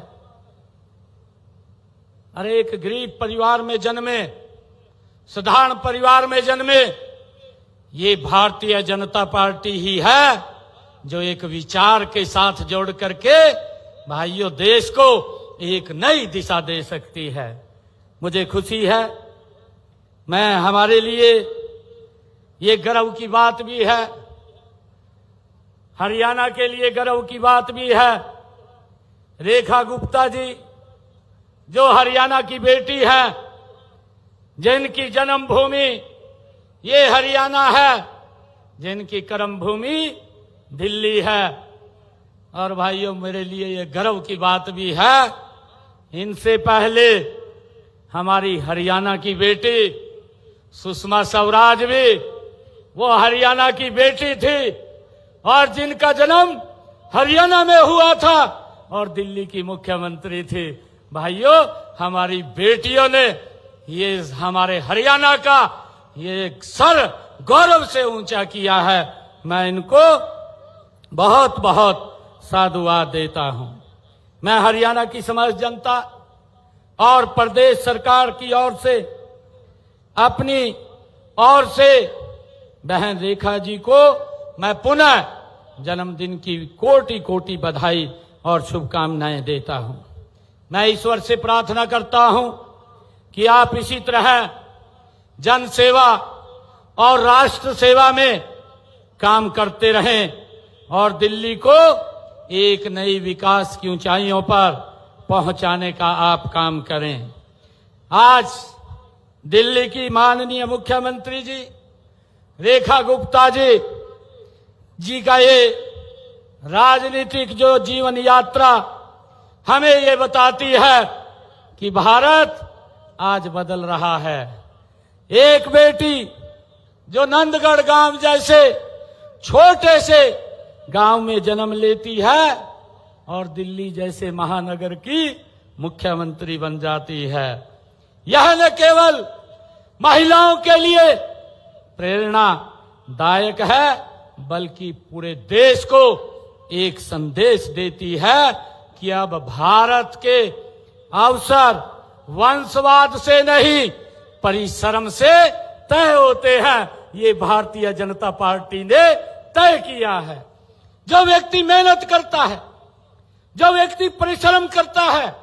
अरे एक गरीब परिवार में जन्मे, साधारण परिवार में जन्मे, ये भारतीय जनता पार्टी ही है जो एक विचार के साथ जोड़ करके भाइयों देश को एक नई दिशा दे सकती है। मुझे खुशी है। मैं हमारे लिए ये गर्व की बात भी है, हरियाणा के लिए गर्व की बात भी है। रेखा गुप्ता जी जो हरियाणा की बेटी है, जिनकी जन्मभूमि ये हरियाणा है, जिनकी कर्मभूमि दिल्ली है। और भाइयों, मेरे लिए ये गर्व की बात भी है, इनसे पहले हमारी हरियाणा की बेटी सुषमा स्वराज भी वो हरियाणा की बेटी थी और जिनका जन्म हरियाणा में हुआ था और दिल्ली की मुख्यमंत्री थी। भाइयों, हमारी बेटियों ने ये हमारे हरियाणा का ये सर गौरव से ऊंचा किया है। मैं इनको बहुत बहुत साधुवाद देता हूं। मैं हरियाणा की समस्त जनता और प्रदेश सरकार की ओर से, अपनी ओर से बहन रेखा जी को मैं पुनः जन्मदिन की कोटि कोटि बधाई और शुभकामनाएं देता हूं। मैं ईश्वर से प्रार्थना करता हूं कि आप इसी तरह जन सेवा और राष्ट्र सेवा में काम करते रहें और दिल्ली को एक नई विकास की ऊंचाइयों पर पहुंचाने का आप काम करें। आज दिल्ली की माननीय मुख्यमंत्री जी रेखा गुप्ता जी का ये राजनीतिक जो जीवन यात्रा हमें ये बताती है कि भारत आज बदल रहा है। एक बेटी जो नंदगढ़ गांव जैसे छोटे से गांव में जन्म लेती है और दिल्ली जैसे महानगर की मुख्यमंत्री बन जाती है, यह न केवल महिलाओं के लिए प्रेरणादायक है बल्कि पूरे देश को एक संदेश देती है कि अब भारत के अवसर वंशवाद से नहीं परिश्रम से तय होते हैं। ये भारतीय जनता पार्टी ने तय किया है। जो व्यक्ति मेहनत करता है, जो व्यक्ति परिश्रम करता है,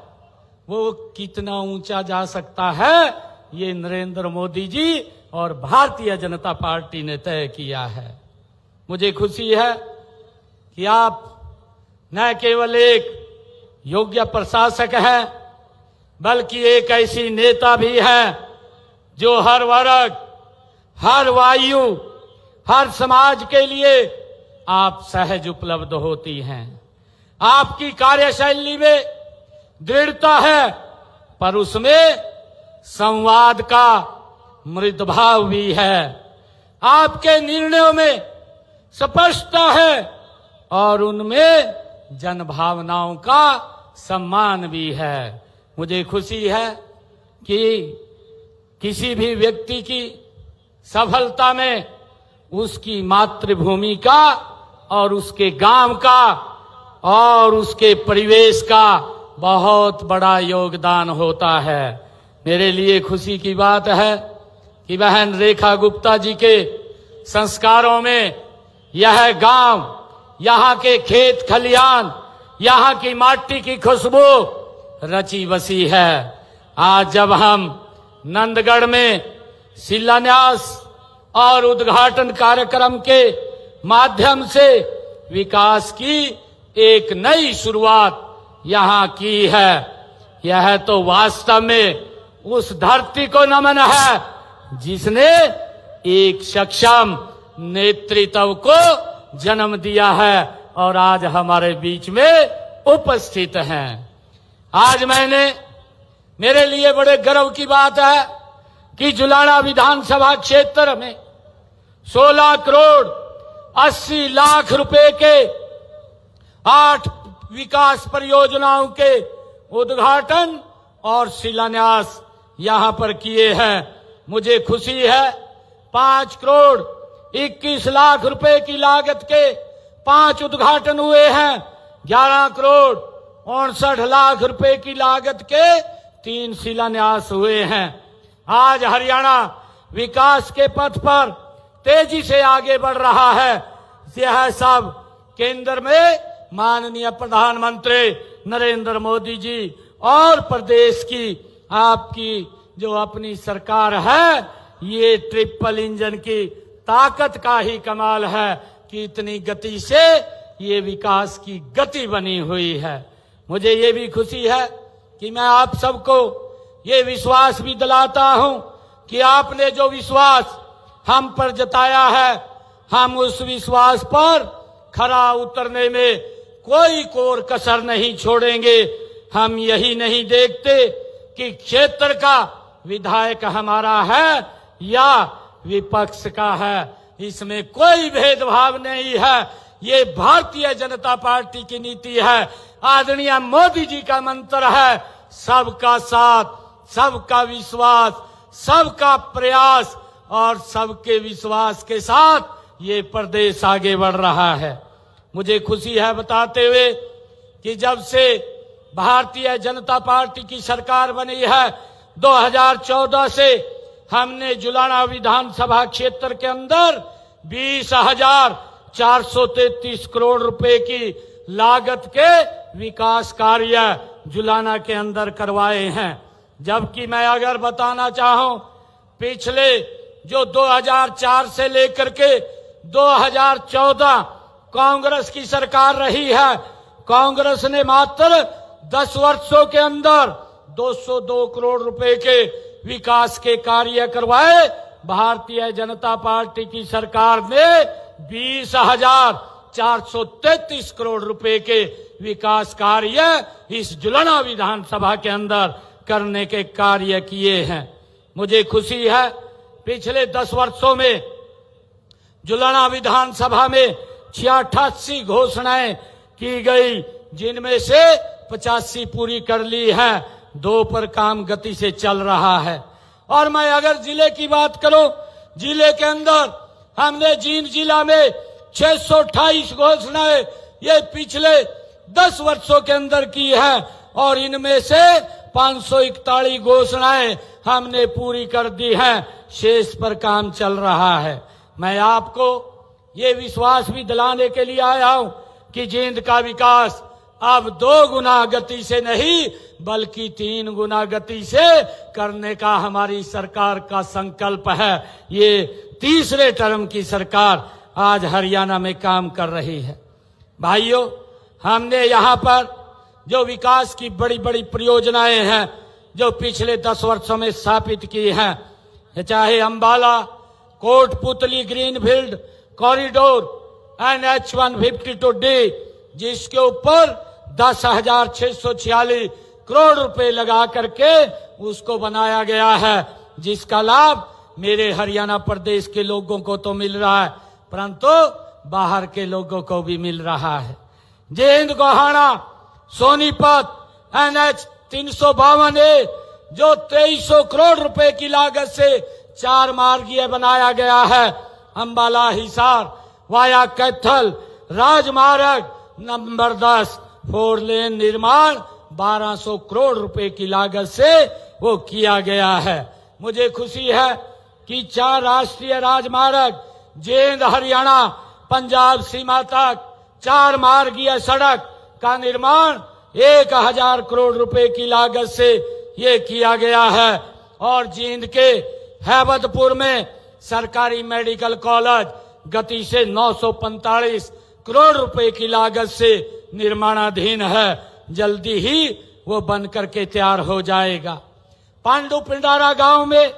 वो कितना ऊंचा जा सकता है, ये नरेंद्र मोदी जी और भारतीय जनता पार्टी ने तय किया है। मुझे खुशी है कि आप न केवल एक योग्य प्रशासक हैं बल्कि एक ऐसी नेता भी हैं जो हर वर्ग, हर वायु, हर समाज के लिए आप सहज उपलब्ध होती हैं। आपकी कार्यशैली में दृढ़ता है पर उसमें संवाद का मृद भाव भी है। आपके निर्णयों में स्पष्टता है और उनमें जन भावनाओं का सम्मान भी है। मुझे खुशी है कि किसी भी व्यक्ति की सफलता में उसकी मातृभूमि का और उसके गांव का और उसके परिवेश का बहुत बड़ा योगदान होता है। मेरे लिए खुशी की बात है कि बहन रेखा गुप्ता जी के संस्कारों में यह गांव, यहाँ के खेत खलियान, यहाँ की माटी की खुशबू रची बसी है। आज जब हम नंदगढ़ में शिलान्यास और उद्घाटन कार्यक्रम के माध्यम से विकास की एक नई शुरुआत यहाँ की है, यह तो वास्तव में उस धरती को नमन है जिसने एक सक्षम नेतृत्व को जन्म दिया है और आज हमारे बीच में उपस्थित हैं। आज मेरे लिए बड़े गर्व की बात है कि जुलाना विधानसभा क्षेत्र में 16 करोड़ 80 लाख रुपए के 8 विकास परियोजनाओं के उद्घाटन और शिलान्यास यहां पर किए हैं। मुझे खुशी है 5 करोड़ 21 लाख रुपए की लागत के 5 उद्घाटन हुए हैं। 11 करोड़ 59 लाख रुपए की लागत के 3 शिलान्यास हुए हैं। आज हरियाणा विकास के पथ पर तेजी से आगे बढ़ रहा है। यह सब केंद्र में माननीय प्रधानमंत्री नरेंद्र मोदी जी और प्रदेश की आपकी जो अपनी सरकार है, ये ट्रिपल इंजन की ताकत का ही कमाल है कि इतनी गति से ये विकास की गति बनी हुई है। मुझे ये भी खुशी है कि मैं आप सबको ये विश्वास भी दिलाता हूं कि आपने जो विश्वास हम पर जताया है, हम उस विश्वास पर खरा उतरने में कोई कोर कसर नहीं छोड़ेंगे। हम यही नहीं देखते कि क्षेत्र का विधायक हमारा है या विपक्ष का है, इसमें कोई भेदभाव नहीं है। ये भारतीय जनता पार्टी की नीति है। आदरणीय मोदी जी का मंत्र है सबका साथ, सबका विश्वास, सबका प्रयास और सबके विश्वास के साथ ये प्रदेश आगे बढ़ रहा है। मुझे खुशी है बताते हुए कि जब से भारतीय जनता पार्टी की सरकार बनी है 2014 से हमने जुलाना विधानसभा क्षेत्र के अंदर 20,433 करोड़ रुपए की लागत के विकास कार्य जुलाना के अंदर करवाए हैं। जबकि मैं अगर बताना चाहूं, पिछले जो 2004 से लेकर के 2014 कांग्रेस की सरकार रही है, कांग्रेस ने मात्र 10 वर्षों के अंदर 202 करोड़ रुपए के विकास के कार्य करवाए। भारतीय जनता पार्टी की सरकार ने 433 करोड़ रुपए के विकास कार्य इस जुलाना विधानसभा के अंदर करने के कार्य किए हैं। मुझे खुशी है पिछले 10 वर्षों में जुलाना विधानसभा में 88 घोषणाएं की गई, जिनमें से 85 पूरी कर ली है, 2 पर काम गति से चल रहा है। और मैं अगर जिले की बात करूं, जिले के अंदर हमने जींद जिला में 628 घोषणाएं ये पिछले 10 वर्षों के अंदर की है और इनमें से 541 घोषणाएं हमने पूरी कर दी हैं, शेष पर काम चल रहा है। मैं आपको ये विश्वास भी दिलाने के लिए आया हूं कि जींद का विकास अब 2 गुना गति से नहीं बल्कि 3 गुना गति से करने का हमारी सरकार का संकल्प है। ये तीसरे टर्म की सरकार आज हरियाणा में काम कर रही है। भाइयों, हमने यहाँ पर जो विकास की बड़ी बड़ी परियोजनाएं हैं जो पिछले 10 वर्षों में स्थापित की हैं, चाहे Ambala Kotputli greenfield corridor NH152D, जिसके ऊपर 10,646 करोड़ रुपए लगा करके उसको बनाया गया है, जिसका लाभ मेरे हरियाणा प्रदेश के लोगों को तो मिल रहा है परंतु बाहर के लोगों को भी मिल रहा है। जींद गोहाना सोनीपत NH 352A जो 2300 करोड़ रुपए की लागत से 4 मार्गीय बनाया गया है, अंबाला हिसार वाया कैथल राजमार्ग नंबर 10 4 लेन निर्माण 1200 करोड़ रुपए की लागत से वो किया गया है। मुझे खुशी है कि 4 राष्ट्रीय राजमार्ग जींद हरियाणा पंजाब सीमा तक 4 मार्गीय सड़क का निर्माण 1000 करोड़ रुपए की लागत से ये किया गया है और जींद के हैबतपुर में सरकारी मेडिकल कॉलेज गति से 945 करोड़ रुपए की लागत से निर्माणाधीन है, जल्दी ही वो बन करके तैयार हो जाएगा। पांडु पिंडारा गांव में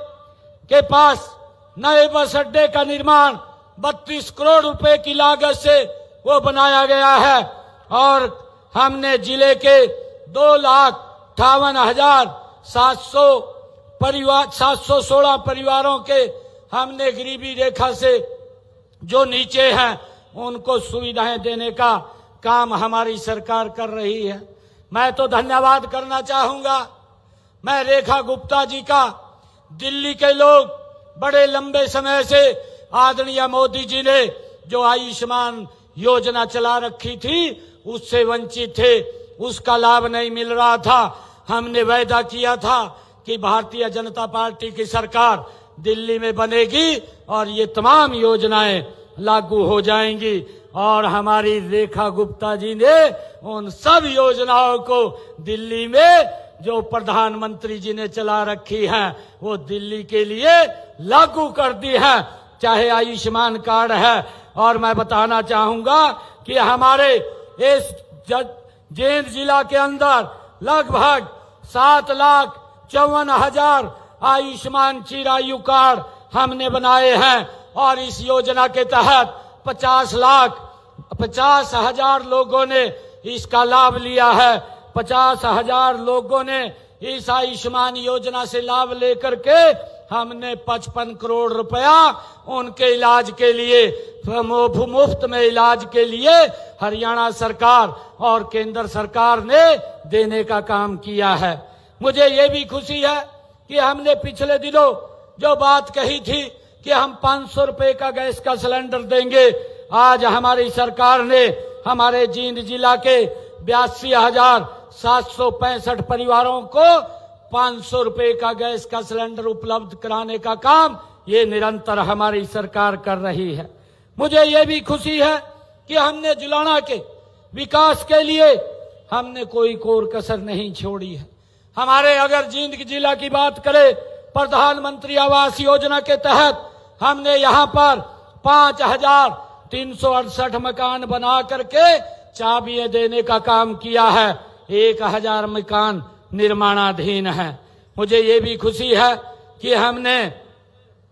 के पास नए बस अड्डे का निर्माण 32 करोड़ रुपए की लागत से वो बनाया गया है और हमने जिले के 2,58,716 परिवारों के हमने गरीबी रेखा से जो नीचे हैं उनको सुविधाएं देने का काम हमारी सरकार कर रही है। मैं तो धन्यवाद करना चाहूंगा मैं रेखा गुप्ता जी का। दिल्ली के लोग बड़े लंबे समय से आदरणीय मोदी जी ने जो आयुष्मान योजना चला रखी थी उससे वंचित थे, उसका लाभ नहीं मिल रहा था। हमने वायदा किया था कि भारतीय जनता पार्टी की सरकार दिल्ली में बनेगी और ये तमाम योजनाएं लागू हो जाएंगी और हमारी रेखा गुप्ता जी ने उन सब योजनाओं को दिल्ली में जो प्रधानमंत्री जी ने चला रखी है वो दिल्ली के लिए लागू कर दी है, चाहे आयुष्मान कार्ड है। और मैं बताना चाहूंगा कि हमारे इस जींद जिला के अंदर लगभग 7,54,000 आयुष्मान चिरायु कार्ड हमने बनाए हैं और इस योजना के तहत 50,00,000 लोगों ने इसका लाभ लिया है। 50,000 लोगों ने इस आयुष्मान योजना से लाभ लेकर के हमने 55 करोड़ रुपया उनके इलाज के लिए मुफ्त में इलाज के लिए हरियाणा सरकार और केंद्र सरकार ने देने का काम किया है। मुझे ये भी खुशी है कि हमने पिछले दिनों जो बात कही थी कि हम 500 रुपए का गैस का सिलेंडर देंगे, आज हमारी सरकार ने हमारे जींद जिला के 82,765 परिवारों को 500 रुपए का गैस का सिलेंडर उपलब्ध कराने का काम ये निरंतर हमारी सरकार कर रही है। मुझे ये भी खुशी है कि हमने जुलाना के विकास के लिए हमने कोई कोर कसर नहीं छोड़ी है। हमारे अगर जींद जिला की बात करें, प्रधानमंत्री आवास योजना के तहत हमने यहाँ पर 5,368 मकान बना करके चाबियां देने का काम किया है। 1,000 मकान निर्माणाधीन है। मुझे ये भी खुशी है कि हमने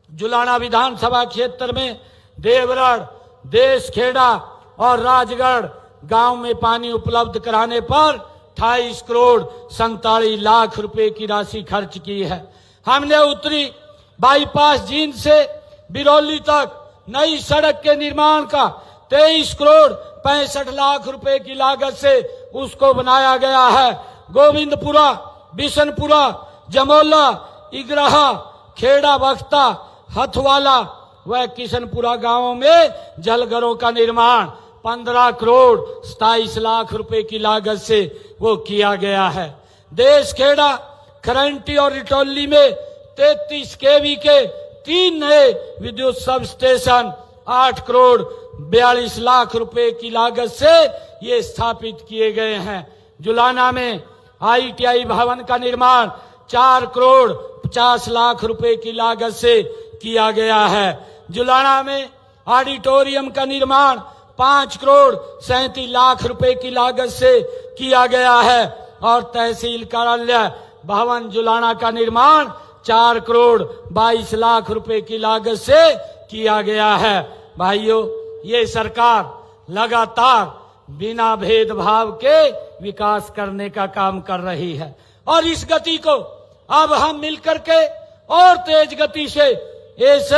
जुलाना विधानसभा क्षेत्र में देवगढ़, देशखेड़ा और राजगढ़ गांव में पानी उपलब्ध कराने पर 28 करोड़ 47 लाख रुपए की राशि खर्च की है। हमने उत्तरी बाईपास जींद से बिरौली तक नई सड़क के निर्माण का 23 करोड़ 65 लाख रुपए की लागत से उसको बनाया गया है। गोविंदपुरा, बिशनपुरा, जमोला, इगराहा, खेड़ा बख्ता, हथवाला व किशनपुरा गांवों में जलघरों का निर्माण 15 करोड़ 27 लाख रुपए की लागत से वो किया गया है। देश खेड़ा, खरंटी और रिटौली में 33 केवी के 3 नए विद्युत सब स्टेशन 8 करोड़ 42 लाख रुपए की लागत से ये स्थापित किए गए हैं। जुलाना में ITI भवन का निर्माण 4 करोड़ 50 लाख रुपए की लागत से किया गया है। जुलाना में ऑडिटोरियम का निर्माण 5 करोड़ 37 लाख रुपए की लागत से किया गया है और तहसील कार्यालय भवन जुलाना का निर्माण 4 करोड़ 22 लाख रुपए की लागत से किया गया है। भाइयों, ये सरकार लगातार बिना भेदभाव के विकास करने का काम कर रही है और इस गति को अब हम मिलकर के और तेज गति से इस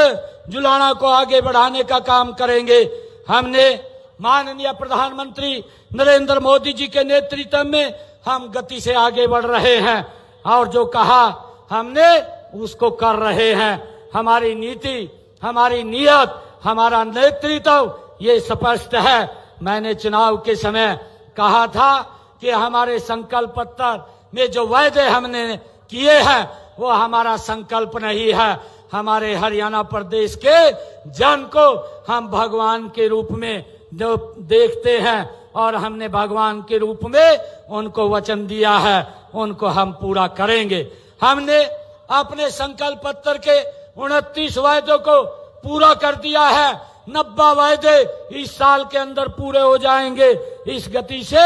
जुलाना को आगे बढ़ाने का काम करेंगे। हमने माननीय प्रधानमंत्री नरेंद्र मोदी जी के नेतृत्व में हम गति से आगे बढ़ रहे हैं और जो कहा हमने उसको कर रहे हैं। हमारी नीति, हमारी नियत, हमारा नेतृत्व ये स्पष्ट है। मैंने चुनाव के समय कहा था कि हमारे संकल्प पत्र में जो वायदे हमने किए हैं वो हमारा संकल्प नहीं है। हमारे हरियाणा प्रदेश के जन को हम भगवान के रूप में जो देखते हैं और हमने भगवान के रूप में उनको वचन दिया है, उनको हम पूरा करेंगे। हमने अपने संकल्प पत्र के 29 वायदों को पूरा कर दिया है। 90 वायदे इस साल के अंदर पूरे हो जाएंगे। इस गति से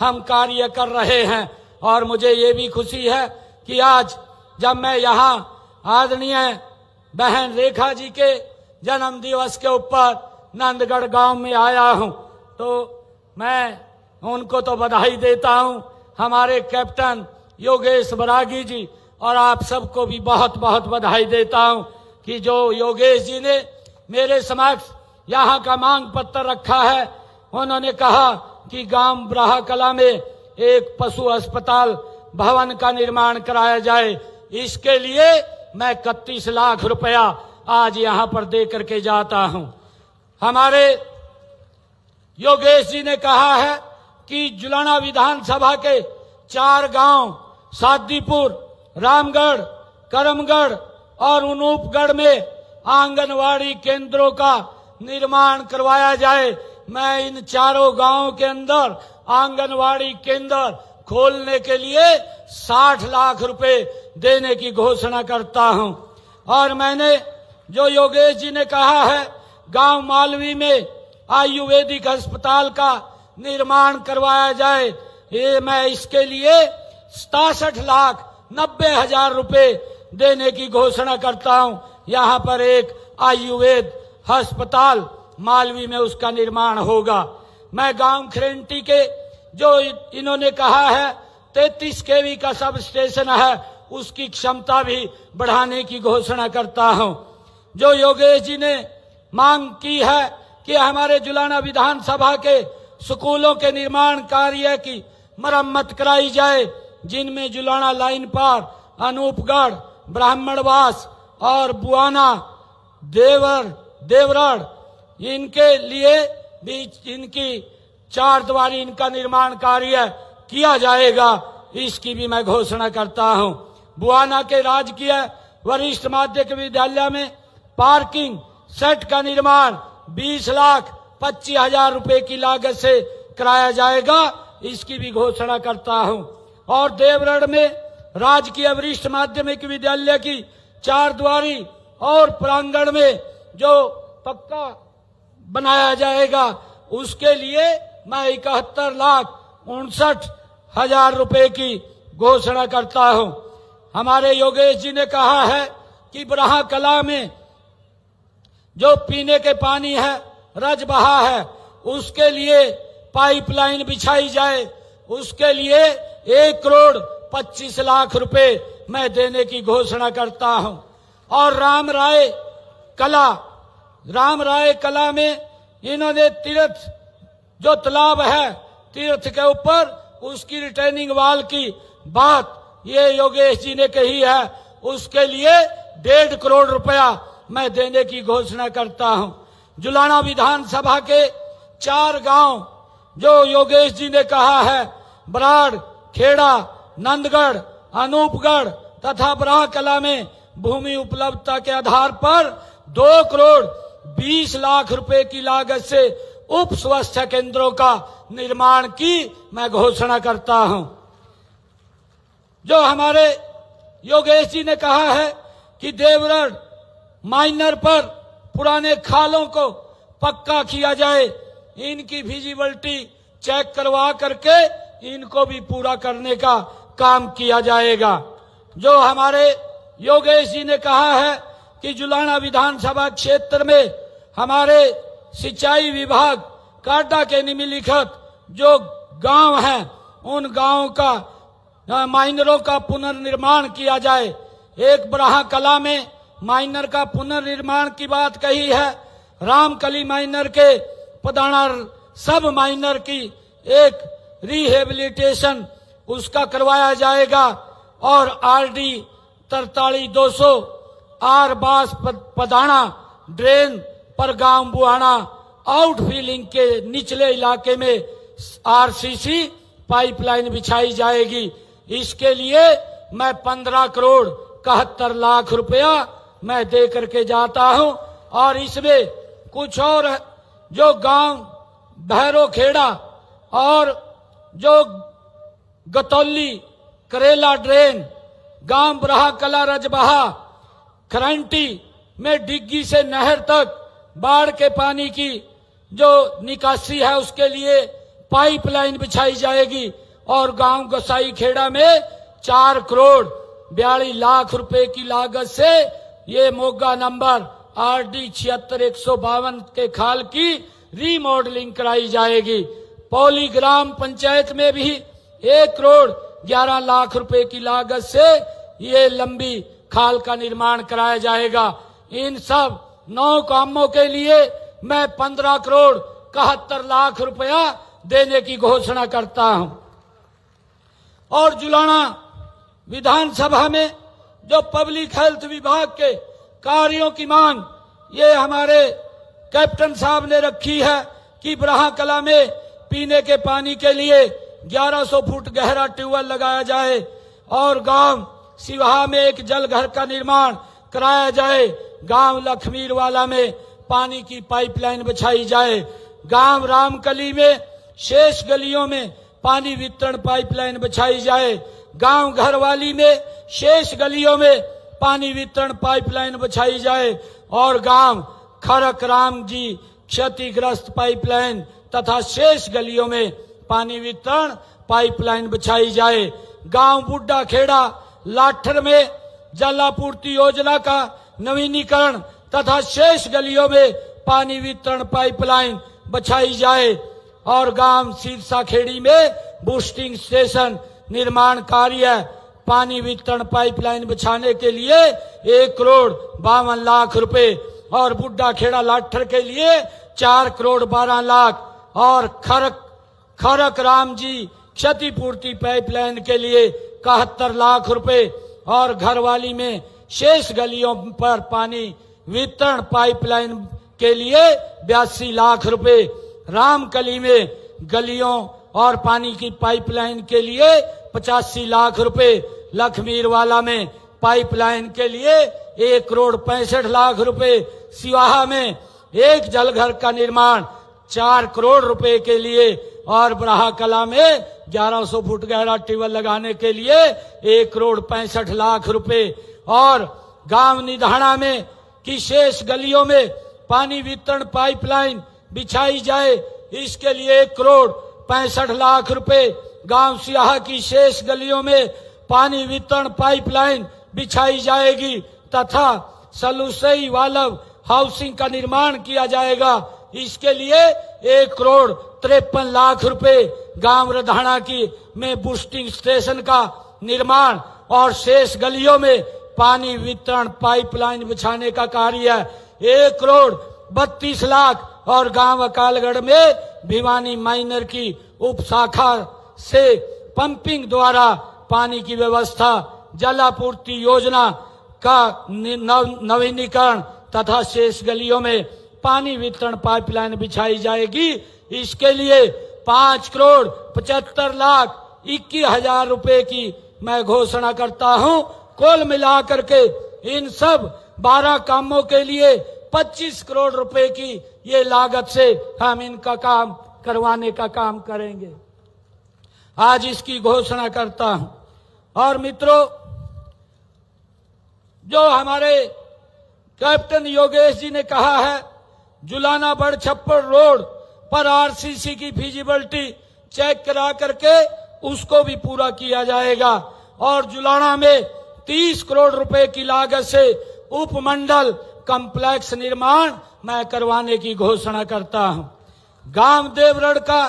हम कार्य कर रहे हैं और मुझे ये भी खुशी है कि आज जब मैं यहाँ आदरणीय बहन रेखा जी के जन्म दिवस के ऊपर नंदगढ़ गांव में आया हूँ तो मैं उनको तो बधाई देता हूँ। हमारे कैप्टन योगेश बरागी जी और आप सबको भी बहुत बहुत बधाई देता हूँ कि जो योगेश जी ने मेरे समक्ष यहाँ का मांग पत्र रखा है। उन्होंने कहा कि गांव ब्राहा कला में एक पशु अस्पताल भवन का निर्माण कराया जाए। इसके लिए मैं 31 लाख रुपया आज यहाँ पर दे करके जाता हूँ। हमारे योगेश जी ने कहा है कि जुलाना विधानसभा के 4 गांव सादीपुर, रामगढ़, करमगढ़ और अनूपगढ़ में आंगनवाड़ी केंद्रों का निर्माण करवाया जाए। मैं इन 4 गांवों के अंदर आंगनवाड़ी केंद्र खोलने के लिए 60 लाख रुपए देने की घोषणा करता हूं। और मैंने जो योगेश जी ने कहा है गांव मालवी में आयुर्वेदिक अस्पताल का निर्माण करवाया जाए, ये मैं इसके लिए 67,90,000 रुपए देने की घोषणा करता हूं। यहाँ पर एक आयुर्वेद अस्पताल मालवी में उसका निर्माण होगा। मैं गांव खरेंटी के जो इन्होंने कहा है 33 केवी का सब स्टेशन है उसकी क्षमता भी बढ़ाने की घोषणा करता हूं। जो योगेश जी ने मांग की है कि हमारे जुलाना विधानसभा के स्कूलों के निर्माण कार्य की मरम्मत कराई जाए, जिनमें जुलाना लाइन पार, अनूपगढ़, ब्राह्मणवास और बुआना, देवरड़ इनके लिए भी इनकी 4 द्वारी इनका निर्माण कार्य किया जाएगा, इसकी भी मैं घोषणा करता हूं। बुआना के राजकीय वरिष्ठ माध्यमिक विद्यालय में पार्किंग सेट का निर्माण 20,25,000 रुपए की लागत से कराया जाएगा, इसकी भी घोषणा करता हूं। और देवरड़ में राजकीय वरिष्ठ माध्यमिक विद्यालय की 4 द्वारी और प्रांगण में जो पक्का बनाया जाएगा उसके लिए मैं 71,59,000 रुपए की घोषणा करता हूं। हमारे योगेश जी ने कहा है कि ब्राहा कला में जो पीने के पानी है, रज बहा है, उसके लिए पाइपलाइन बिछाई जाए, उसके लिए 1,25,00,000 रुपए मैं देने की घोषणा करता हूं। और राम राय कला में इन्होंने तीर्थ जो तालाब है तीर्थ के ऊपर उसकी रिटेनिंग वाल की बात ये योगेश जी ने कही है, उसके लिए 1.5 करोड़ रुपया मैं देने की घोषणा करता हूं। जुलाना विधानसभा के 4 गांव जो योगेश जी ने कहा है, बराड़, खेड़ा, नंदगढ़, अनूपगढ़ तथा बराहकला में भूमि उपलब्धता के आधार पर 2,20,00,000 रुपए की लागत से उप स्वास्थ्य केंद्रों का निर्माण की मैं घोषणा करता हूं। जो हमारे योगेश जी ने कहा है कि देवगढ़ माइनर पर पुराने खालों को पक्का किया जाए, इनकी विजिबिलिटी चेक करवा करके इनको भी पूरा करने का काम किया जाएगा। जो हमारे योगेश जी ने कहा है कि जुलाना विधानसभा क्षेत्र में हमारे सिंचाई विभाग काडा के निम्नलिखित जो गांव हैं उन गांवों का माइनरों का पुनर्निर्माण किया जाए। एक बराहकला में माइनर का पुनर्निर्माण की बात कही है, रामकली माइनर के पदाना सब माइनर की एक रिहेबिलिटेशन उसका करवाया जाएगा और RD 43,200 आर बास पदाना ड्रेन पर गांव बुआना आउटफीलिंग के निचले इलाके में RCC पाइपलाइन बिछाई जाएगी। इसके लिए मैं 15,71,00,000 रुपया मैं दे करके जाता हूं। और इसमें कुछ और जो गांव भैरोखेड़ा और जो गतौली करेला ड्रेन, गांव बराहकला रजबहा खरंटी में डिग्गी से नहर तक बाढ़ के पानी की जो निकासी है उसके लिए पाइपलाइन बिछाई जाएगी। और गांव गोसाई खेड़ा में 4,42,00,000 रुपए की लागत से ये मोगा नंबर RD 76,152 के खाल की रीमॉडलिंग कराई जाएगी। पौली ग्राम पंचायत में भी 1,11,00,000 रुपए की लागत से ये लंबी खाल का निर्माण कराया जाएगा। इन सब 9 कामों के लिए मैं 15,71,00,000 रुपया देने की घोषणा करता हूं। और जुलाना विधानसभा में जो पब्लिक हेल्थ विभाग के कार्यों की मांग ये हमारे कैप्टन साहब ने रखी है कि बराहकला में पीने के पानी के लिए 1100 फुट गहरा ट्यूबवेल लगाया जाए और गांव सिवाहा में एक जल घर का निर्माण कराया जाए। गांव लखमीरवाला में पानी की पाइपलाइन बिछाई जाए। गांव रामकली में शेष गलियों में पानी वितरण पाइपलाइन बिछाई जाए। गांव घरवाली में शेष गलियों में पानी वितरण पाइपलाइन बिछाई जाए और गांव खरक राम जी क्षतिग्रस्त पाइपलाइन तथा शेष गलियों में पानी वितरण पाइपलाइन बिछाई जाए। गांव बुड्ढा खेड़ा लाठर में जलापूर्ति योजना का नवीनीकरण तथा शेष गलियों में पानी वितरण पाइपलाइन बिछाई जाए और गांव सिरसा खेड़ी में बूस्टिंग स्टेशन निर्माण कार्य पानी वितरण पाइपलाइन बिछाने के लिए 1,52,00,000 रुपए और बुड्ढा खेड़ा लाठर के लिए 4,12,00,000 और खरक राम जी क्षतिपूर्ति पाइपलाइन के लिए 71,00,000 रुपए और घरवाली में शेष गलियों पर पानी वितरण पाइपलाइन के लिए 82,00,000 रुपए। रामकली में गलियों और पानी की पाइपलाइन के लिए 85,00,000 रुपए। लखमीरवाला में पाइपलाइन के लिए 1,65,00,000 रुपए। सिवाहा में एक जलघर का निर्माण 4 करोड़ रुपए के लिए और बराहकला में 1100 फुट गहरा ट्यूबवेल लगाने के लिए 1,65,00,000 रुपए और गांव निधाना में की शेष गलियों में पानी वितरण पाइपलाइन बिछाई जाए, इसके लिए 1,65,00,000 रुपए। गांव सियाहा की शेष गलियों में पानी वितरण पाइपलाइन बिछाई जाएगी तथा सलूसई वालव हाउसिंग का निर्माण किया जाएगा, इसके लिए 1,53,00,000 रुपए गांव रधाना की में बूस्टिंग स्टेशन का निर्माण और शेष गलियों में पानी वितरण पाइपलाइन बिछाने का कार्य 1,32,00,000 और गांव अकालगढ़ में भिवानी माइनर की उप शाखा से पंपिंग द्वारा पानी की व्यवस्था, जलापूर्ति योजना का नवीनीकरण तथा शेष गलियों में पानी वितरण पाइपलाइन बिछाई जाएगी। इसके लिए 5,75,21,000 रुपए की मैं घोषणा करता हूं। कुल मिलाकर के इन सब 12 कामों के लिए 25 करोड़ रुपए की ये लागत से हम इनका काम करवाने का काम करेंगे। आज इसकी घोषणा करता हूं। और मित्रों, जो हमारे कैप्टन योगेश जी ने कहा है, जुलाना बड़ छप्पर रोड पर आरसीसी की फिजिबिलिटी चेक करा करके उसको भी पूरा किया जाएगा और जुलाना में 30 करोड़ रुपए की लागत से उपमंडल कॉम्प्लेक्स निर्माण मैं करवाने की घोषणा करता हूं। गांव देवगढ़ का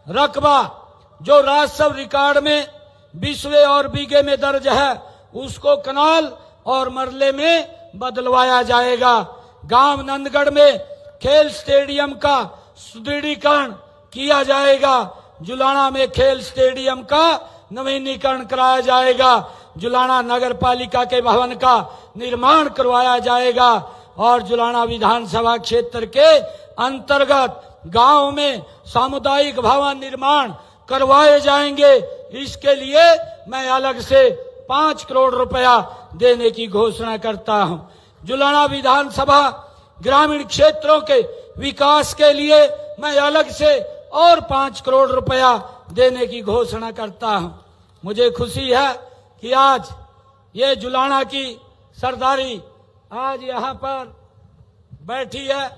रकबा जो राजस्व रिकॉर्ड में 20वें और बीघे में दर्ज है, उसको कनाल और मरले में बदलवाया जाएगा। गांव नंदगढ़ में खेल स्टेडियम का सुदृढ़ीकरण किया जाएगा। जुलाना में खेल स्टेडियम का नवीनीकरण कराया जाएगा। जुलाना नगर पालिका के भवन का निर्माण करवाया जाएगा और जुलाना विधानसभा क्षेत्र के अंतर्गत गांव में सामुदायिक भवन निर्माण करवाए जाएंगे। इसके लिए मैं अलग से 5 करोड़ रुपया देने की घोषणा करता हूं। जुलाना विधानसभा ग्रामीण क्षेत्रों के विकास के लिए मैं अलग से और 5 करोड़ रुपया देने की घोषणा करता हूं। मुझे खुशी है कि आज ये जुलाना की सरदारी आज यहाँ पर बैठी है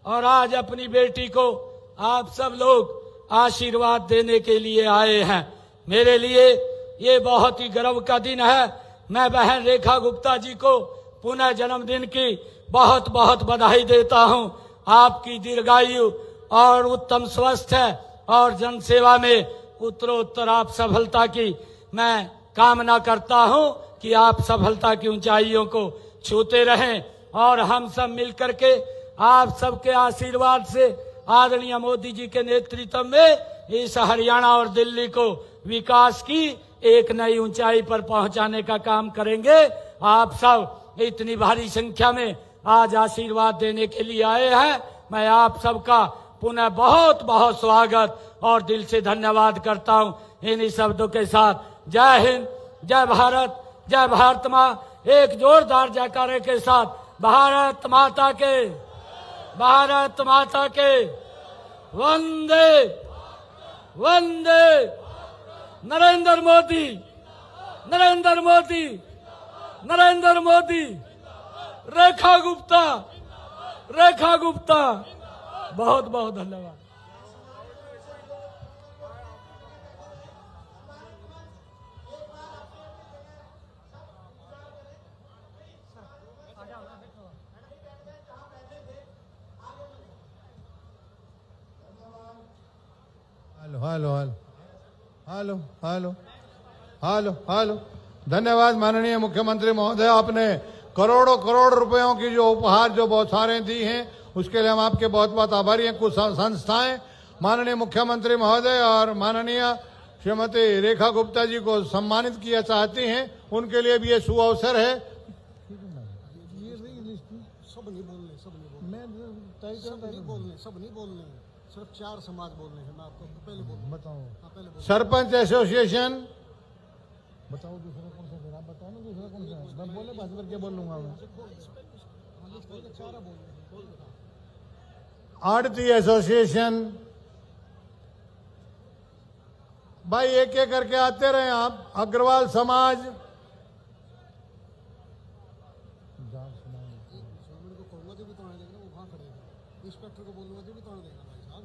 और आज अपनी बेटी को आप सब लोग आशीर्वाद देने के लिए आए हैं। मेरे लिए ये बहुत ही गर्व का दिन है। मैं बहन रेखा गुप्ता जी को पुनः जन्मदिन की बहुत बहुत बधाई देता हूं। आपकी दीर्घायु और उत्तम स्वास्थ्य और जनसेवा में उत्तरोत्तर आप सफलता की मैं कामना करता हूं कि आप सफलता की ऊंचाइयों को छूते रहें और हम सब मिलकर के आप सबके आशीर्वाद से आदरणीय मोदी जी के नेतृत्व में इस हरियाणा और दिल्ली को विकास की एक नई ऊंचाई पर पहुंचाने का काम करेंगे। आप सब इतनी भारी संख्या में आज आशीर्वाद देने के लिए आए हैं। मैं आप सबका पुनः बहुत बहुत स्वागत और दिल से धन्यवाद करता हूं। इन्हीं शब्दों के साथ जय हिंद, जय भारत, जय भारत माँ। एक जोरदार जयकारे के साथ भारत माता के, भारत माता के, वंदे वंदे, नरेंद्र मोदी, नरेंद्र मोदी, नरेंद्र मोदी, रेखा गुप्ता, रेखा गुप्ता। बहुत बहुत धन्यवाद। Hello hello hello hello hello hello. धन्यवाद माननीय मुख्यमंत्री महोदय, आपने करोड़ों करोड़ रुपयों की जो उपहार जो बहुत सारे दी हैं उसके लिए हम आपके बहुत बहुत आभारी हैं। कुछ संस्थाएं माननीय मुख्यमंत्री महोदय और माननीय श्रीमती रेखा गुप्ता जी को सम्मानित किया चाहती हैं, उनके लिए भी ये सुअवसर है। सब नहीं बोलने, सिर्फ 4 समाज बोलने हैं। मैं आपको पहले बताऊं, सरपंच एसोसिएशन बताओ, दूसरा कौन सा? आप बताओ ना, दूसरा कौन सा? मैं बोले बात करके बोल लूंगा मैं। आड़ती एसोसिएशन, भाई एक एक करके आते रहे आप। अग्रवाल समाज, इंस्पेक्टर को बोलूंगा जो भी तोड़ देगा भाई साहब।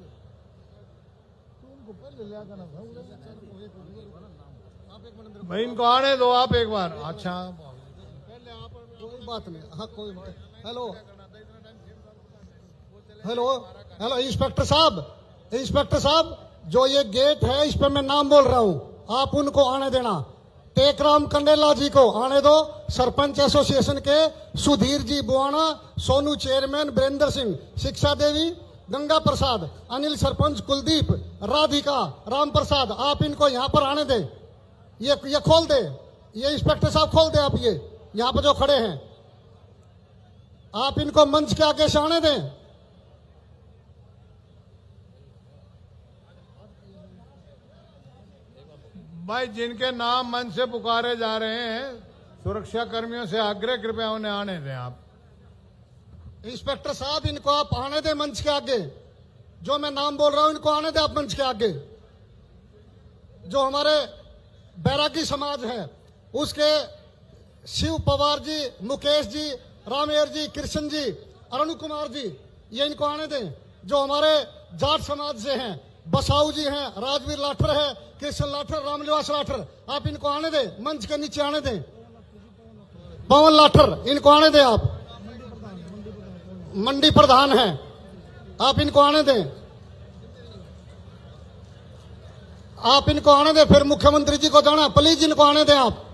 उनको पहले ले आकर आप एक मिनट भाई इनको आने दो आप एक बार। अच्छा पहले आप, कोई बात नहीं। हाँ कोई बात। हेलो हेलो हेलो इंस्पेक्टर साहब, जो ये गेट है इस पर मैं नाम बोल रहा हूँ, आप उनको आने देना। टेकराम कंडेला जी को आने दो, सरपंच एसोसिएशन के सुधीर जी बुआना, सोनू चेयरमैन, वीरेंद्र सिंह, शिक्षा देवी, गंगा प्रसाद, अनिल सरपंच, कुलदीप, राधिका, राम प्रसाद, आप इनको यहाँ पर आने दें। ये खोल दे, ये इंस्पेक्टर साहब खोल दे, आप ये यहाँ पर जो खड़े हैं, आप इनको मंच के आगे से आने दें। भाई जिनके नाम मंच से पुकारे जा रहे हैं, सुरक्षा कर्मियों से आग्रह, कृपया उन्हें आने दें। आप इंस्पेक्टर साहब इनको आप आने दें मंच के आगे, जो मैं नाम बोल रहा हूं इनको आने दें आप मंच के आगे। जो हमारे बैरागी समाज है उसके शिव पवार जी, मुकेश जी, रामेर जी, कृष्ण जी, अरुण कुमार जी, ये इनको आने दें। जो हमारे जाट समाज से हैं, बसाऊ जी हैं, राजवीर लाठर है, कृष्ण लाठर, रामनिवास लाठर, आप इनको आने दें, मंच के नीचे आने दें। पवन लाठर, इनको आने दें। आप मंडी प्रधान हैं, आप इनको आने दें, आप इनको आने दें। फिर मुख्यमंत्री जी को जाना, प्लीज इनको आने दें आप।